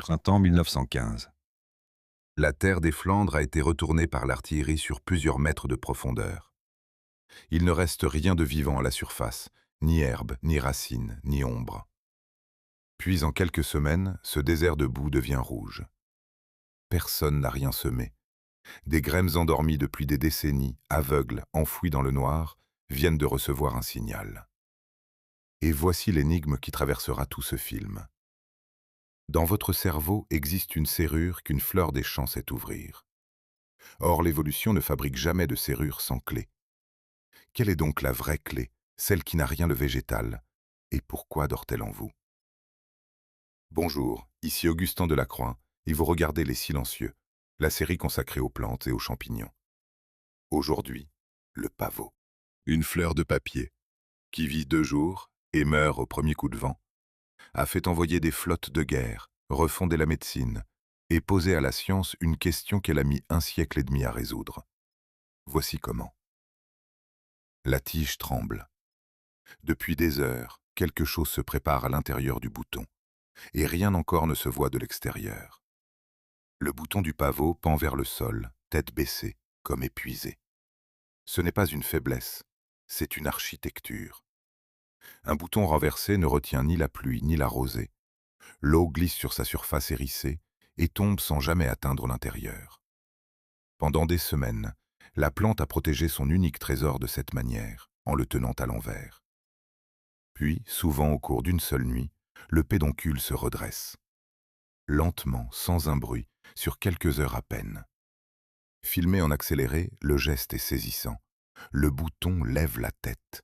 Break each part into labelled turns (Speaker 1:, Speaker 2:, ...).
Speaker 1: Printemps 1915.
Speaker 2: La terre des Flandres a été retournée par l'artillerie sur plusieurs mètres de profondeur. Il ne reste rien de vivant à la surface, ni herbe, ni racines, ni ombre. Puis en quelques semaines, ce désert de boue devient rouge. Personne n'a rien semé. Des graines endormies depuis des décennies, aveugles, enfouies dans le noir, viennent de recevoir un signal. Et voici l'énigme qui traversera tout ce film. Dans votre cerveau existe une serrure qu'une fleur des champs sait ouvrir. Or, l'évolution ne fabrique jamais de serrure sans clé. Quelle est donc la vraie clé, celle qui n'a rien de végétal? Et pourquoi dort-elle en vous? Bonjour, ici Augustin Delacroix, et vous regardez Les Silencieux, la série consacrée aux plantes et aux champignons. Aujourd'hui, le pavot. Une fleur de papier, qui vit 2 jours et meurt au premier coup de vent, a fait envoyer des flottes de guerre, refonder la médecine, et poser à la science une question qu'elle a mis 1 siècle et demi à résoudre. Voici comment. La tige tremble. Depuis des heures, quelque chose se prépare à l'intérieur du bouton, et rien encore ne se voit de l'extérieur. Le bouton du pavot pend vers le sol, tête baissée, comme épuisé. Ce n'est pas une faiblesse, c'est une architecture. Un bouton renversé ne retient ni la pluie ni la rosée. L'eau glisse sur sa surface hérissée et tombe sans jamais atteindre l'intérieur. Pendant des semaines, la plante a protégé son unique trésor de cette manière, en le tenant à l'envers. Puis, souvent au cours d'une seule nuit, le pédoncule se redresse. Lentement, sans un bruit, sur quelques heures à peine. Filmé en accéléré, le geste est saisissant. Le bouton lève la tête.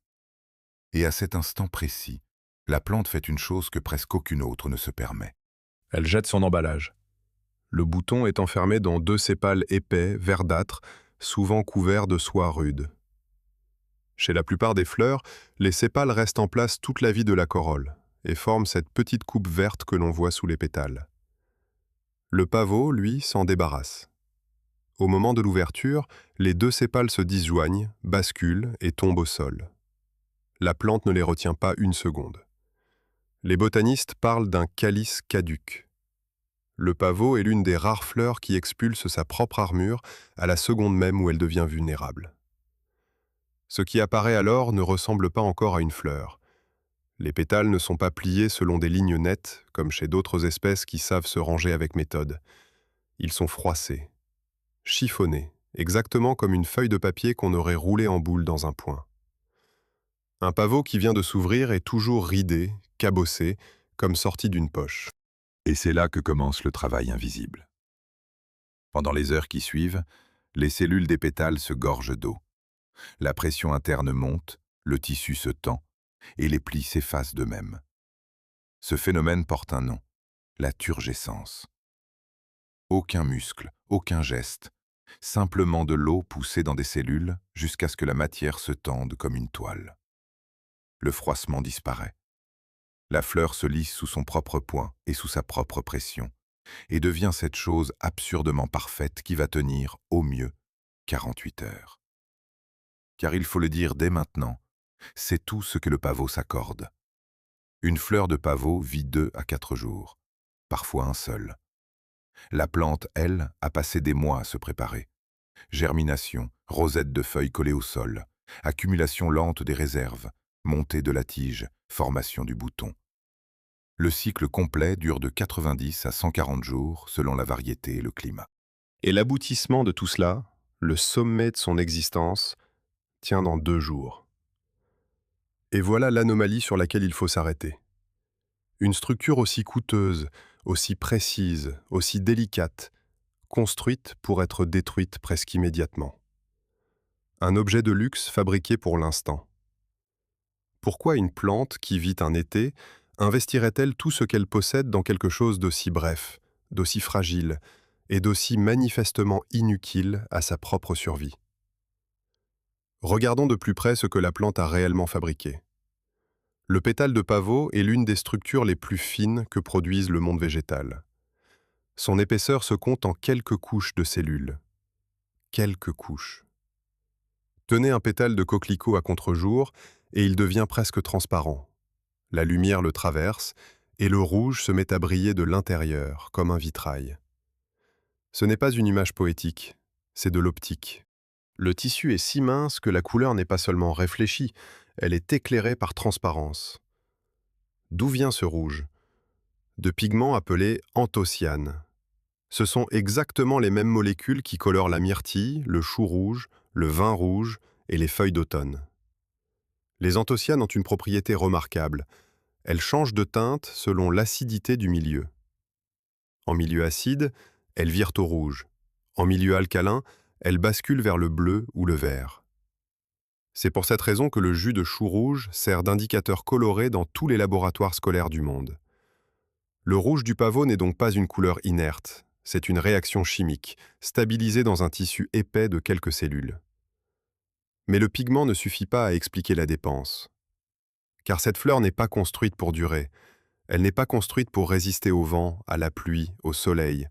Speaker 2: Et à cet instant précis, la plante fait une chose que presque aucune autre ne se permet.
Speaker 3: Elle jette son emballage. Le bouton est enfermé dans 2 sépales épais, verdâtres, souvent couverts de soie rude. Chez la plupart des fleurs, les sépales restent en place toute la vie de la corolle et forment cette petite coupe verte que l'on voit sous les pétales. Le pavot, lui, s'en débarrasse. Au moment de l'ouverture, les 2 sépales se disjoignent, basculent et tombent au sol. La plante ne les retient pas une seconde. Les botanistes parlent d'un calice caduc. Le pavot est l'une des rares fleurs qui expulse sa propre armure à la seconde même où elle devient vulnérable. Ce qui apparaît alors ne ressemble pas encore à une fleur. Les pétales ne sont pas pliés selon des lignes nettes, comme chez d'autres espèces qui savent se ranger avec méthode. Ils sont froissés, chiffonnés, exactement comme une feuille de papier qu'on aurait roulée en boule dans un point. Un pavot qui vient de s'ouvrir est toujours ridé, cabossé, comme sorti d'une poche.
Speaker 2: Et c'est là que commence le travail invisible. Pendant les heures qui suivent, les cellules des pétales se gorgent d'eau. La pression interne monte, le tissu se tend, et les plis s'effacent d'eux-mêmes. Ce phénomène porte un nom, la turgescence. Aucun muscle, aucun geste, simplement de l'eau poussée dans des cellules jusqu'à ce que la matière se tende comme une toile. Le froissement disparaît. La fleur se lisse sous son propre poids et sous sa propre pression, et devient cette chose absurdement parfaite qui va tenir, au mieux, 48 heures. Car il faut le dire dès maintenant, c'est tout ce que le pavot s'accorde. Une fleur de pavot vit 2 à 4 jours, parfois un seul. La plante, elle, a passé des mois à se préparer. Germination, rosette de feuilles collées au sol, accumulation lente des réserves, montée de la tige, formation du bouton. Le cycle complet dure de 90 à 140 jours selon la variété et le climat.
Speaker 3: Et l'aboutissement de tout cela, le sommet de son existence, tient dans 2 jours. Et voilà l'anomalie sur laquelle il faut s'arrêter. Une structure aussi coûteuse, aussi précise, aussi délicate, construite pour être détruite presque immédiatement. Un objet de luxe fabriqué pour l'instant. Pourquoi une plante qui vit un été investirait-elle tout ce qu'elle possède dans quelque chose d'aussi bref, d'aussi fragile et d'aussi manifestement inutile à sa propre survie? Regardons de plus près ce que la plante a réellement fabriqué. Le pétale de pavot est l'une des structures les plus fines que produise le monde végétal. Son épaisseur se compte en quelques couches de cellules. Quelques couches. Tenez un pétale de coquelicot à contre-jour et il devient presque transparent. La lumière le traverse et le rouge se met à briller de l'intérieur, comme un vitrail. Ce n'est pas une image poétique, c'est de l'optique. Le tissu est si mince que la couleur n'est pas seulement réfléchie, elle est éclairée par transparence. D'où vient ce rouge? De pigments appelés anthocyanes. Ce sont exactement les mêmes molécules qui colorent la myrtille, le chou rouge, le vin rouge et les feuilles d'automne. Les anthocyanes ont une propriété remarquable. Elles changent de teinte selon l'acidité du milieu. En milieu acide, elles virent au rouge. En milieu alcalin, elles basculent vers le bleu ou le vert. C'est pour cette raison que le jus de chou rouge sert d'indicateur coloré dans tous les laboratoires scolaires du monde. Le rouge du pavot n'est donc pas une couleur inerte, c'est une réaction chimique, stabilisée dans un tissu épais de quelques cellules. Mais le pigment ne suffit pas à expliquer la dépense. Car cette fleur n'est pas construite pour durer. Elle n'est pas construite pour résister au vent, à la pluie, au soleil.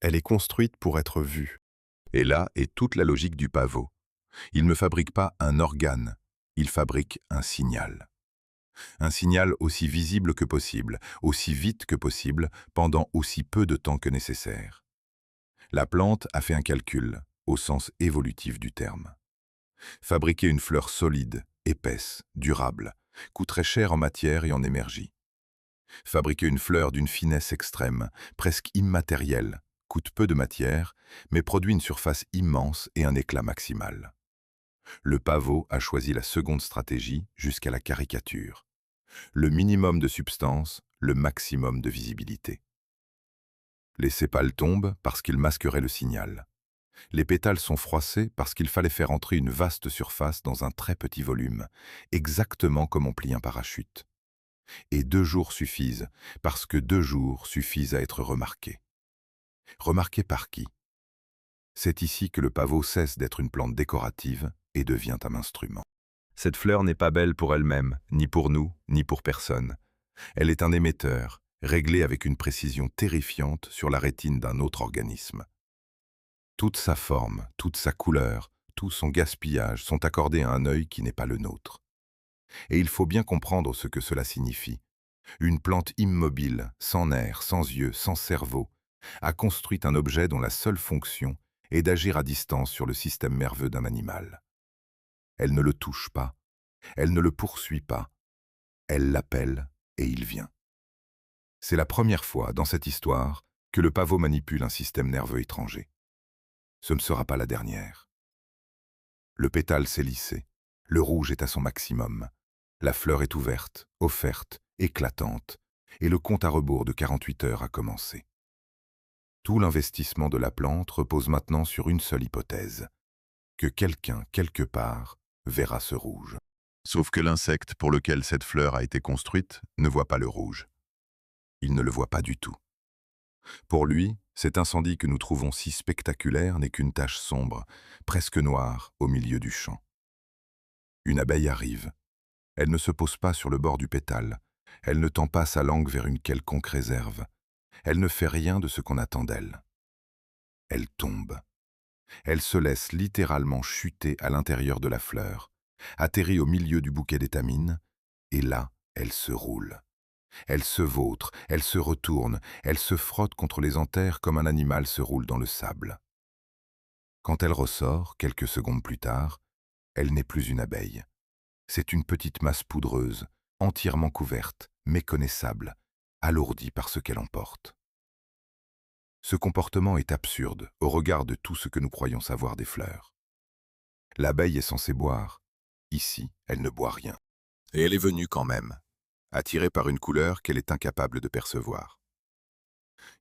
Speaker 3: Elle est construite pour être vue.
Speaker 2: Et là est toute la logique du pavot. Il ne fabrique pas un organe, il fabrique un signal. Un signal aussi visible que possible, aussi vite que possible, pendant aussi peu de temps que nécessaire. La plante a fait un calcul, au sens évolutif du terme. Fabriquer une fleur solide, épaisse, durable, coûterait cher en matière et en énergie. Fabriquer une fleur d'une finesse extrême, presque immatérielle, coûte peu de matière, mais produit une surface immense et un éclat maximal. Le pavot a choisi la seconde stratégie jusqu'à la caricature. Le minimum de substance, le maximum de visibilité. Les sépales tombent parce qu'ils masqueraient le signal. Les pétales sont froissés parce qu'il fallait faire entrer une vaste surface dans un très petit volume, exactement comme on plie un parachute. Et 2 jours suffisent, parce que 2 jours suffisent à être remarqués. Remarqués par qui? C'est ici que le pavot cesse d'être une plante décorative et devient un instrument. Cette fleur n'est pas belle pour elle-même, ni pour nous, ni pour personne. Elle est un émetteur, réglé avec une précision terrifiante sur la rétine d'un autre organisme. Toute sa forme, toute sa couleur, tout son gaspillage sont accordés à un œil qui n'est pas le nôtre. Et il faut bien comprendre ce que cela signifie. Une plante immobile, sans nerfs, sans yeux, sans cerveau, a construit un objet dont la seule fonction est d'agir à distance sur le système nerveux d'un animal. Elle ne le touche pas, elle ne le poursuit pas, elle l'appelle et il vient. C'est la première fois dans cette histoire que le pavot manipule un système nerveux étranger. Ce ne sera pas la dernière. Le pétale s'est lissé, le rouge est à son maximum, la fleur est ouverte, offerte, éclatante, et le compte à rebours de 48 heures a commencé. Tout l'investissement de la plante repose maintenant sur une seule hypothèse, que quelqu'un, quelque part, verra ce rouge. Sauf que l'insecte pour lequel cette fleur a été construite ne voit pas le rouge. Il ne le voit pas du tout. Pour lui, cet incendie que nous trouvons si spectaculaire n'est qu'une tache sombre, presque noire, au milieu du champ. Une abeille arrive. Elle ne se pose pas sur le bord du pétale. Elle ne tend pas sa langue vers une quelconque réserve. Elle ne fait rien de ce qu'on attend d'elle. Elle tombe. Elle se laisse littéralement chuter à l'intérieur de la fleur, atterrit au milieu du bouquet d'étamines, et là, elle se roule. Elle se vautre, elle se retourne, elle se frotte contre les anthères comme un animal se roule dans le sable. Quand elle ressort, quelques secondes plus tard, elle n'est plus une abeille. C'est une petite masse poudreuse, entièrement couverte, méconnaissable, alourdie par ce qu'elle emporte. Ce comportement est absurde au regard de tout ce que nous croyons savoir des fleurs. L'abeille est censée boire. Ici, elle ne boit rien. Et elle est venue quand même, attirée par une couleur qu'elle est incapable de percevoir.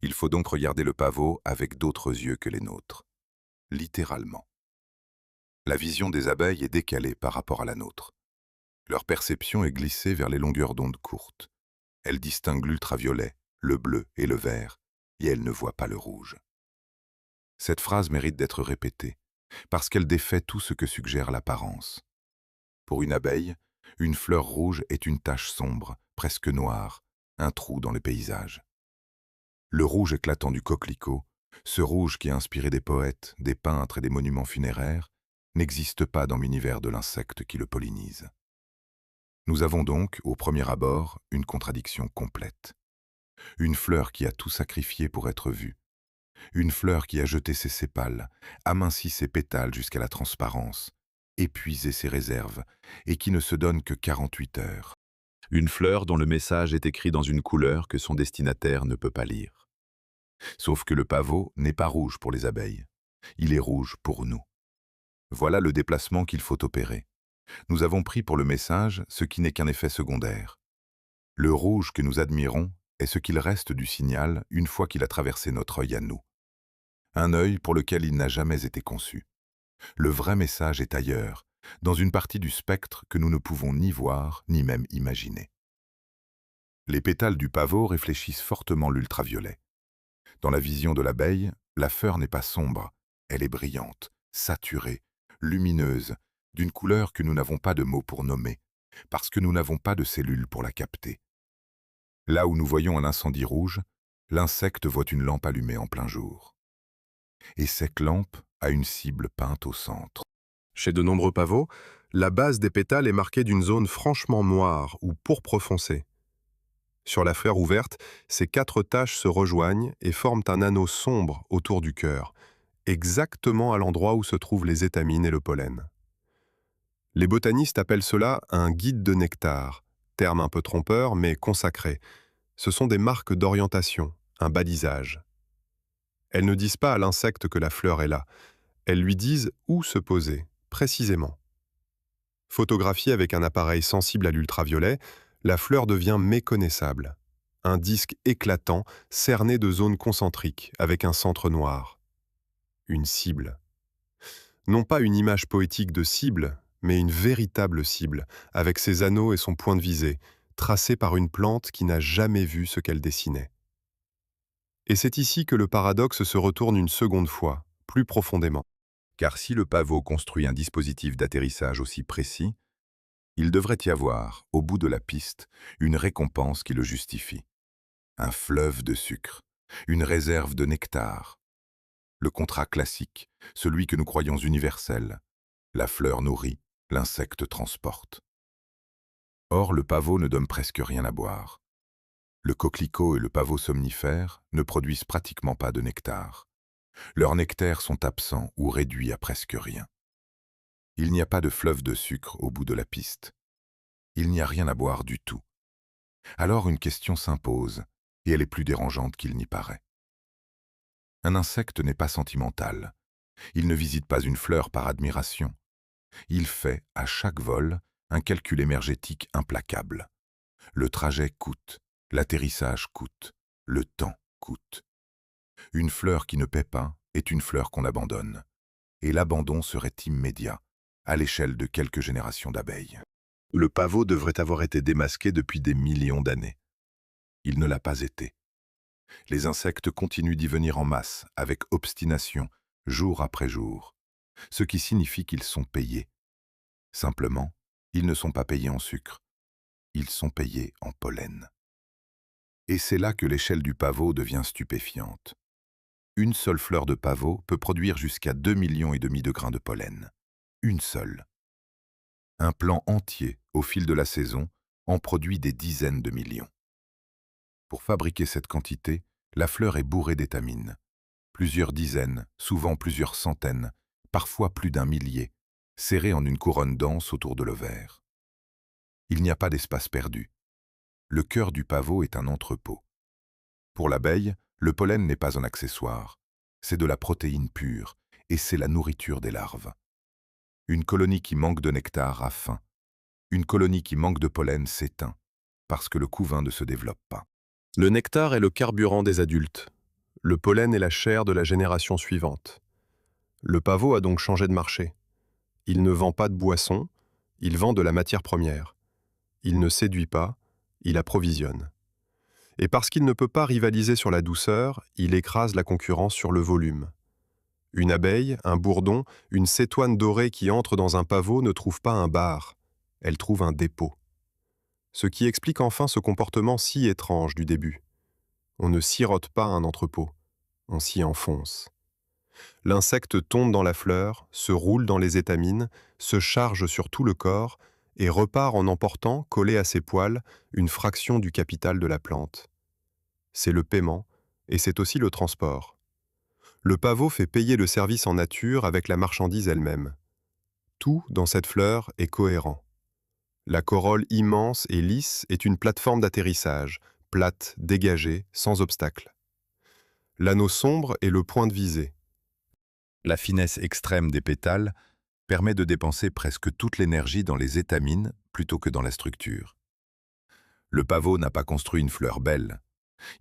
Speaker 2: Il faut donc regarder le pavot avec d'autres yeux que les nôtres, littéralement. La vision des abeilles est décalée par rapport à la nôtre. Leur perception est glissée vers les longueurs d'onde courtes. Elles distinguent l'ultraviolet, le bleu et le vert, et elles ne voient pas le rouge. Cette phrase mérite d'être répétée, parce qu'elle défait tout ce que suggère l'apparence. Pour une abeille, une fleur rouge est une tache sombre, presque noire, un trou dans le paysage. Le rouge éclatant du coquelicot, ce rouge qui a inspiré des poètes, des peintres et des monuments funéraires, n'existe pas dans l'univers de l'insecte qui le pollinise. Nous avons donc, au premier abord, une contradiction complète. Une fleur qui a tout sacrifié pour être vue. Une fleur qui a jeté ses sépales, aminci ses pétales jusqu'à la transparence, épuisé ses réserves, et qui ne se donne que 48 heures. Une fleur dont le message est écrit dans une couleur que son destinataire ne peut pas lire. Sauf que le pavot n'est pas rouge pour les abeilles. Il est rouge pour nous. Voilà le déplacement qu'il faut opérer. Nous avons pris pour le message ce qui n'est qu'un effet secondaire. Le rouge que nous admirons est ce qu'il reste du signal une fois qu'il a traversé notre œil à nous. Un œil pour lequel il n'a jamais été conçu. Le vrai message est ailleurs, dans une partie du spectre que nous ne pouvons ni voir, ni même imaginer. Les pétales du pavot réfléchissent fortement l'ultraviolet. Dans la vision de l'abeille, la fleur n'est pas sombre, elle est brillante, saturée, lumineuse, d'une couleur que nous n'avons pas de mots pour nommer, parce que nous n'avons pas de cellules pour la capter. Là où nous voyons un incendie rouge, l'insecte voit une lampe allumée en plein jour. Et cette lampe a une cible peinte au centre.
Speaker 3: Chez de nombreux pavots, la base des pétales est marquée d'une zone franchement noire ou pourpre foncé. Sur la fleur ouverte, ces 4 taches se rejoignent et forment un anneau sombre autour du cœur, exactement à l'endroit où se trouvent les étamines et le pollen. Les botanistes appellent cela un guide de nectar, terme un peu trompeur mais consacré. Ce sont des marques d'orientation, un balisage. Elles ne disent pas à l'insecte que la fleur est là, elles lui disent où se poser, précisément. Photographiée avec un appareil sensible à l'ultraviolet, la fleur devient méconnaissable. Un disque éclatant, cerné de zones concentriques, avec un centre noir. Une cible. Non pas une image poétique de cible, mais une véritable cible, avec ses anneaux et son point de visée, tracé par une plante qui n'a jamais vu ce qu'elle dessinait. Et c'est ici que le paradoxe se retourne une seconde fois, plus profondément.
Speaker 2: Car si le pavot construit un dispositif d'atterrissage aussi précis, il devrait y avoir, au bout de la piste, une récompense qui le justifie. Un fleuve de sucre, une réserve de nectar. Le contrat classique, celui que nous croyons universel. La fleur nourrit, l'insecte transporte. Or, le pavot ne donne presque rien à boire. Le coquelicot et le pavot somnifère ne produisent pratiquement pas de nectar. Leurs nectaires sont absents ou réduits à presque rien. Il n'y a pas de fleuve de sucre au bout de la piste. Il n'y a rien à boire du tout. Alors une question s'impose, et elle est plus dérangeante qu'il n'y paraît. Un insecte n'est pas sentimental. Il ne visite pas une fleur par admiration. Il fait, à chaque vol, un calcul énergétique implacable. Le trajet coûte, l'atterrissage coûte, le temps coûte. Une fleur qui ne paie pas est une fleur qu'on abandonne. Et l'abandon serait immédiat, à l'échelle de quelques générations d'abeilles. Le pavot devrait avoir été démasqué depuis des millions d'années. Il ne l'a pas été. Les insectes continuent d'y venir en masse, avec obstination, jour après jour, ce qui signifie qu'ils sont payés. Simplement, ils ne sont pas payés en sucre, ils sont payés en pollen. Et c'est là que l'échelle du pavot devient stupéfiante. Une seule fleur de pavot peut produire jusqu'à 2,5 millions de grains de pollen. Une seule. Un plant entier, au fil de la saison, en produit des dizaines de millions. Pour fabriquer cette quantité, la fleur est bourrée d'étamines. Plusieurs dizaines, souvent plusieurs centaines, parfois plus d'un millier, serrées en une couronne dense autour de l'ovaire. Il n'y a pas d'espace perdu. Le cœur du pavot est un entrepôt. Pour l'abeille, le pollen n'est pas un accessoire. C'est de la protéine pure, et c'est la nourriture des larves. Une colonie qui manque de nectar a faim. Une colonie qui manque de pollen s'éteint, parce que le couvain ne se développe pas.
Speaker 3: Le nectar est le carburant des adultes. Le pollen est la chair de la génération suivante. Le pavot a donc changé de marché. Il ne vend pas de boisson, il vend de la matière première. Il ne séduit pas, il approvisionne. Et parce qu'il ne peut pas rivaliser sur la douceur, il écrase la concurrence sur le volume. Une abeille, un bourdon, une cétoine dorée qui entre dans un pavot ne trouve pas un bar, elle trouve un dépôt. Ce qui explique enfin ce comportement si étrange du début. On ne sirote pas un entrepôt, on s'y enfonce. L'insecte tombe dans la fleur, se roule dans les étamines, se charge sur tout le corps et repart en emportant, collé à ses poils, une fraction du capital de la plante. c'est le paiement et c'est aussi le transport. Le pavot fait payer le service en nature avec la marchandise elle-même. Tout dans cette fleur est cohérent. La corolle immense et lisse est une plateforme d'atterrissage, plate, dégagée, sans obstacle. L'anneau sombre est le point de visée.
Speaker 2: La finesse extrême des pétales permet de dépenser presque toute l'énergie dans les étamines plutôt que dans la structure. Le pavot n'a pas construit une fleur belle,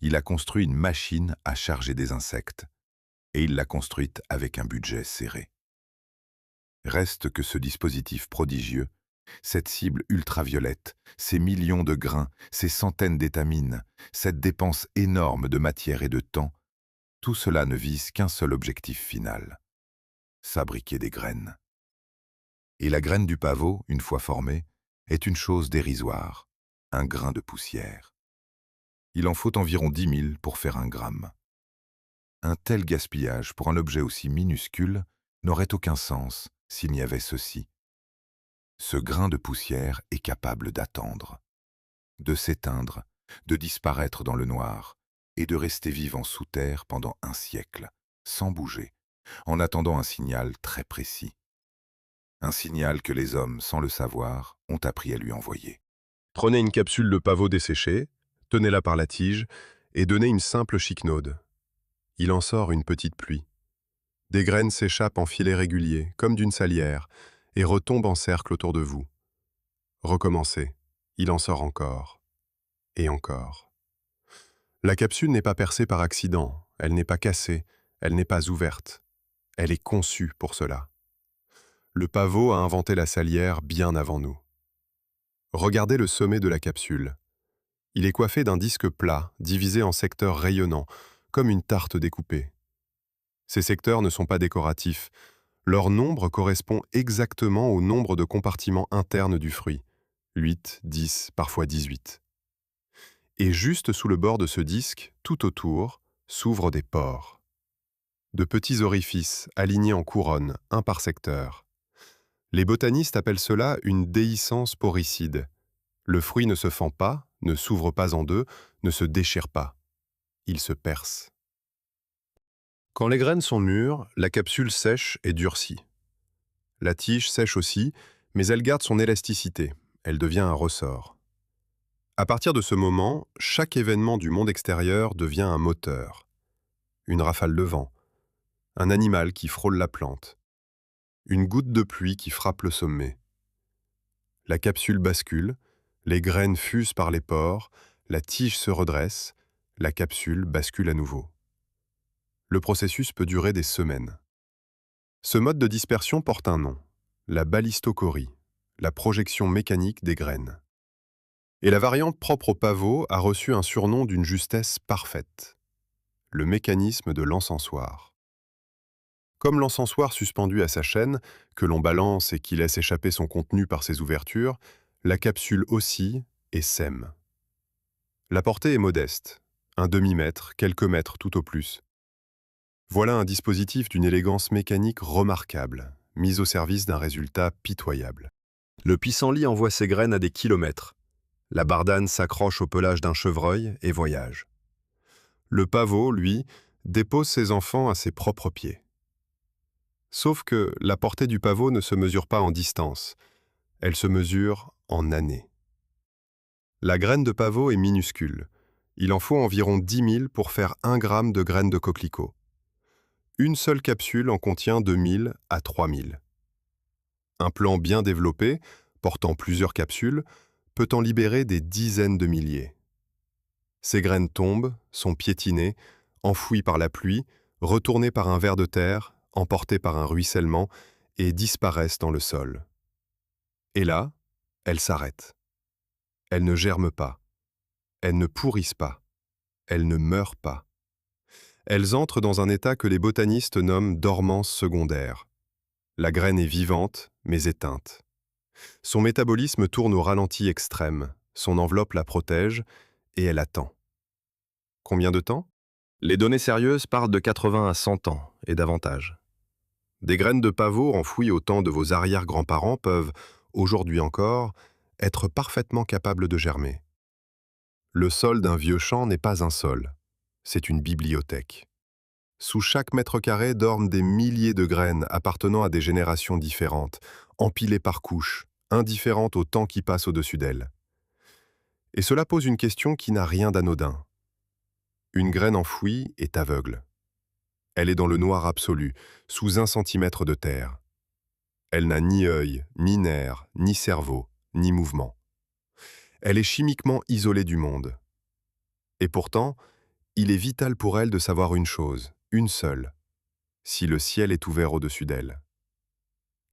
Speaker 2: il a construit une machine à charger des insectes, et il l'a construite avec un budget serré. Reste que ce dispositif prodigieux, cette cible ultraviolette, ces millions de grains, ces centaines d'étamines, cette dépense énorme de matière et de temps, tout cela ne vise qu'un seul objectif final: fabriquer des graines. Et la graine du pavot, une fois formée, est une chose dérisoire, un grain de poussière. Il en faut environ 10 000 pour faire un gramme. Un tel gaspillage pour un objet aussi minuscule n'aurait aucun sens s'il n'y avait ceci. Ce grain de poussière est capable d'attendre, de s'éteindre, de disparaître dans le noir et de rester vivant sous terre pendant un siècle, sans bouger, en attendant un signal très précis. Un signal que les hommes, sans le savoir, ont appris à lui envoyer.
Speaker 3: Prenez une capsule de pavot desséchée, tenez-la par la tige et donnez une simple chiquenaude. Il en sort une petite pluie. Des graines s'échappent en filets réguliers, comme d'une salière, et retombent en cercle autour de vous. Recommencez. Il en sort encore. Et encore. La capsule n'est pas percée par accident, elle n'est pas cassée, elle n'est pas ouverte. Elle est conçue pour cela. Le pavot a inventé la salière bien avant nous. Regardez le sommet de la capsule. Il est coiffé d'un disque plat, divisé en secteurs rayonnants, comme une tarte découpée. Ces secteurs ne sont pas décoratifs. Leur nombre correspond exactement au nombre de compartiments internes du fruit. 8, 10, parfois 18. Et juste sous le bord de ce disque, tout autour, s'ouvrent des pores. De petits orifices alignés en couronne, un par secteur. Les botanistes appellent cela une déhiscence poricide. Le fruit ne se fend pas, ne s'ouvre pas en deux, ne se déchire pas. Il se perce. Quand les graines sont mûres, la capsule sèche et durcit. La tige sèche aussi, mais elle garde son élasticité. Elle devient un ressort. À partir de ce moment, chaque événement du monde extérieur devient un moteur. Une rafale de vent, un animal qui frôle la plante, une goutte de pluie qui frappe le sommet. La capsule bascule, les graines fusent par les pores, la tige se redresse, la capsule bascule à nouveau. Le processus peut durer des semaines. Ce mode de dispersion porte un nom, la ballistochorie, la projection mécanique des graines. Et la variante propre au pavot a reçu un surnom d'une justesse parfaite, le mécanisme de l'encensoir. Comme l'encensoir suspendu à sa chaîne, que l'on balance et qui laisse échapper son contenu par ses ouvertures, la capsule oscille et sème. La portée est modeste, un demi-mètre, quelques mètres tout au plus. Voilà un dispositif d'une élégance mécanique remarquable, mis au service d'un résultat pitoyable. Le pissenlit envoie ses graines à des kilomètres. La bardane s'accroche au pelage d'un chevreuil et voyage. Le pavot, lui, dépose ses enfants à ses propres pieds. Sauf que la portée du pavot ne se mesure pas en distance, elle se mesure en années. La graine de pavot est minuscule. Il en faut environ 10 000 pour faire 1 gramme de graines de coquelicot. Une seule capsule en contient de 1000 à 3000. Un plant bien développé, portant plusieurs capsules, peut en libérer des dizaines de milliers. Ces graines tombent, sont piétinées, enfouies par la pluie, retournées par un ver de terre, emportées par un ruissellement et disparaissent dans le sol. Et là, elles s'arrêtent. Elles ne germent pas. Elles ne pourrissent pas. Elles ne meurent pas. Elles entrent dans un état que les botanistes nomment dormance secondaire. La graine est vivante, mais éteinte. Son métabolisme tourne au ralenti extrême, son enveloppe la protège, et elle attend. Combien de temps? Les données sérieuses parlent de 80 à 100 ans, et davantage. Des graines de pavot enfouies au temps de vos arrière-grands-parents peuvent, aujourd'hui encore, être parfaitement capables de germer. Le sol d'un vieux champ n'est pas un sol. c'est une bibliothèque. Sous chaque mètre carré dorment des milliers de graines appartenant à des générations différentes, empilées par couches, indifférentes au temps qui passe au-dessus d'elles. Et cela pose une question qui n'a rien d'anodin. Une graine enfouie est aveugle. Elle est dans le noir absolu, sous 1 centimètre de terre. Elle n'a ni œil, ni nerfs, ni cerveau, ni mouvement. Elle est chimiquement isolée du monde. Et pourtant, il est vital pour elle de savoir une chose, une seule, si le ciel est ouvert au-dessus d'elle.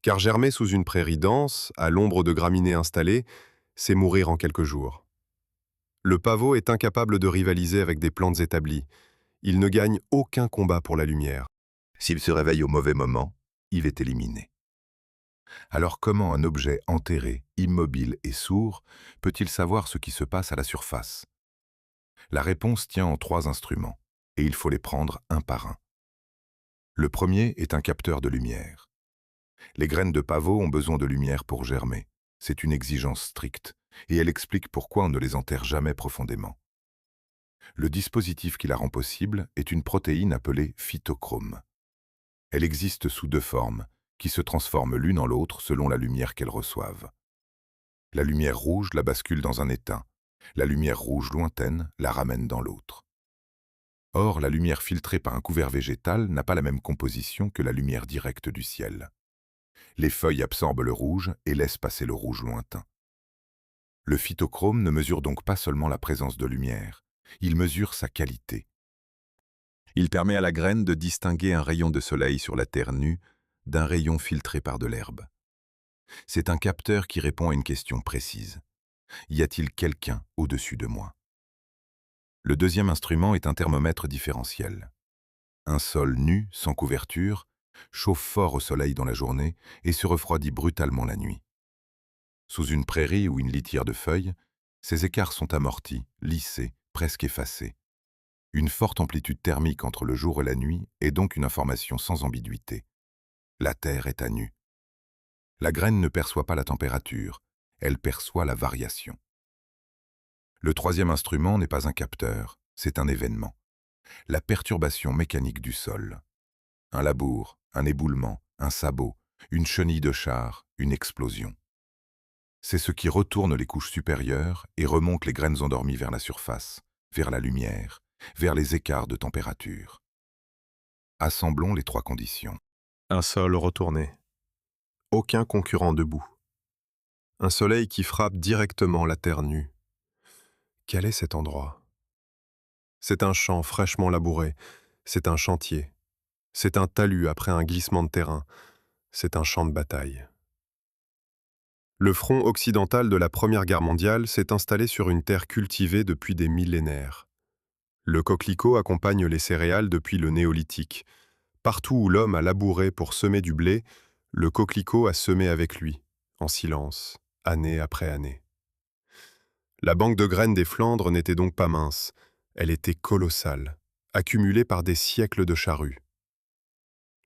Speaker 3: Car germer sous une prairie dense, à l'ombre de graminées installées, c'est mourir en quelques jours. Le pavot est incapable de rivaliser avec des plantes établies. Il ne gagne aucun combat pour la lumière.
Speaker 2: S'il se réveille au mauvais moment, il est éliminé. Alors comment un objet enterré, immobile et sourd peut-il savoir ce qui se passe à la surface? La réponse tient en 3 instruments, et il faut les prendre un par un. Le premier est un capteur de lumière. Les graines de pavot ont besoin de lumière pour germer. C'est une exigence stricte, et elle explique pourquoi on ne les enterre jamais profondément. Le dispositif qui la rend possible est une protéine appelée phytochrome. Elle existe sous 2 formes, qui se transforment l'une en l'autre selon la lumière qu'elles reçoivent. La lumière rouge la bascule dans un étain. La lumière rouge lointaine la ramène dans l'autre. Or, la lumière filtrée par un couvert végétal n'a pas la même composition que la lumière directe du ciel. Les feuilles absorbent le rouge et laissent passer le rouge lointain. Le phytochrome ne mesure donc pas seulement la présence de lumière, il mesure sa qualité. Il permet à la graine de distinguer un rayon de soleil sur la terre nue d'un rayon filtré par de l'herbe. C'est un capteur qui répond à une question précise. Y a-t-il quelqu'un au-dessus de moi? Le deuxième instrument est un thermomètre différentiel. Un sol nu, sans couverture, chauffe fort au soleil dans la journée et se refroidit brutalement la nuit. Sous une prairie ou une litière de feuilles, ces écarts sont amortis, lissés, presque effacés. Une forte amplitude thermique entre le jour et la nuit est donc une information sans ambiguïté. La terre est à nu. La graine ne perçoit pas la température, elle perçoit la variation. Le troisième instrument n'est pas un capteur, c'est un événement. La perturbation mécanique du sol. Un labour, un éboulement, un sabot, une chenille de char, une explosion. C'est ce qui retourne les couches supérieures et remonte les graines endormies vers la surface, vers la lumière, vers les écarts de température. Assemblons les 3 conditions.
Speaker 3: Un sol retourné. Aucun concurrent debout. Un soleil qui frappe directement la terre nue. Quel est cet endroit? C'est un champ fraîchement labouré. C'est un chantier. C'est un talus après un glissement de terrain. C'est un champ de bataille. Le front occidental de la Première Guerre mondiale s'est installé sur une terre cultivée depuis des millénaires. Le coquelicot accompagne les céréales depuis le néolithique. Partout où l'homme a labouré pour semer du blé, le coquelicot a semé avec lui, en silence, année après année. La banque de graines des Flandres n'était donc pas mince, elle était colossale, accumulée par des siècles de charrues.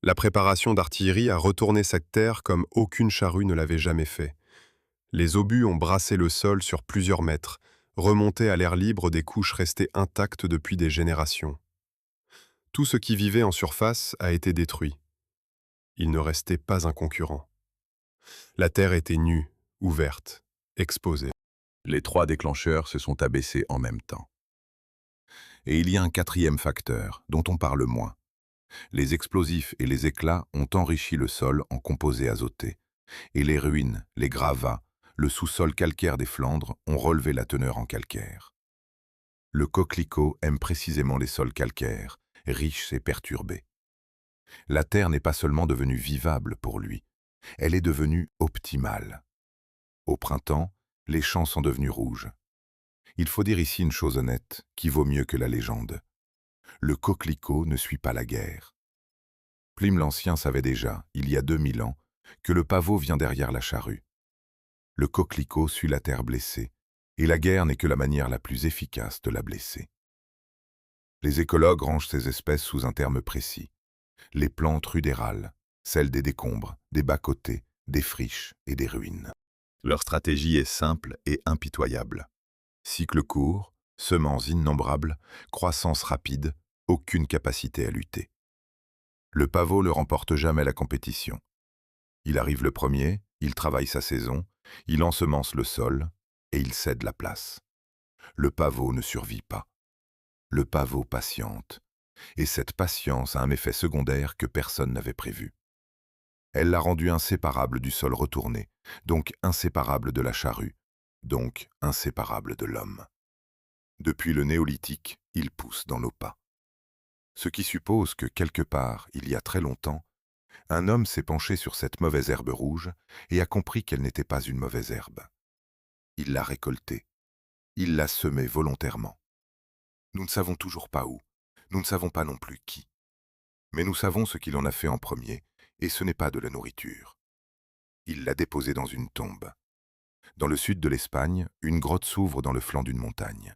Speaker 3: La préparation d'artillerie a retourné cette terre comme aucune charrue ne l'avait jamais fait. Les obus ont brassé le sol sur plusieurs mètres, remonté à l'air libre des couches restées intactes depuis des générations. Tout ce qui vivait en surface a été détruit. Il ne restait pas un concurrent. La terre était nue, ouverte, exposée.
Speaker 2: Les 3 déclencheurs se sont abaissés en même temps. Et il y a un 4e facteur, dont on parle moins. Les explosifs et les éclats ont enrichi le sol en composés azotés, et les ruines, les gravats, le sous-sol calcaire des Flandres ont relevé la teneur en calcaire. Le coquelicot aime précisément les sols calcaires, riches et perturbés. La terre n'est pas seulement devenue vivable pour lui, elle est devenue optimale. Au printemps, les champs sont devenus rouges. Il faut dire ici une chose honnête, qui vaut mieux que la légende. Le coquelicot ne suit pas la guerre. Pline l'Ancien savait déjà, il y a 2000 ans, que le pavot vient derrière la charrue. Le coquelicot suit la terre blessée, et la guerre n'est que la manière la plus efficace de la blesser. Les écologues rangent ces espèces sous un terme précis. Les plantes rudérales, celles des décombres, des bas-côtés, des friches et des ruines. Leur stratégie est simple et impitoyable. Cycle court, Semences innombrables, croissance rapide, aucune capacité à lutter. Le pavot ne remporte jamais la compétition. Il arrive le premier, il travaille sa saison, il ensemence le sol et il cède la place. Le pavot ne survit pas. Le pavot patiente. Et cette patience a un effet secondaire que personne n'avait prévu. Elle l'a rendu inséparable du sol retourné, donc inséparable de la charrue, donc inséparable de l'homme. Depuis le néolithique, il pousse dans nos pas. Ce qui suppose que quelque part, il y a très longtemps, un homme s'est penché sur cette mauvaise herbe rouge et a compris qu'elle n'était pas une mauvaise herbe. Il l'a récoltée. Il l'a semée volontairement. Nous ne savons toujours pas où. Nous ne savons pas non plus qui. Mais nous savons ce qu'il en a fait en premier, et ce n'est pas de la nourriture. Il l'a déposée dans une tombe. Dans le sud de l'Espagne, une grotte s'ouvre dans le flanc d'une montagne.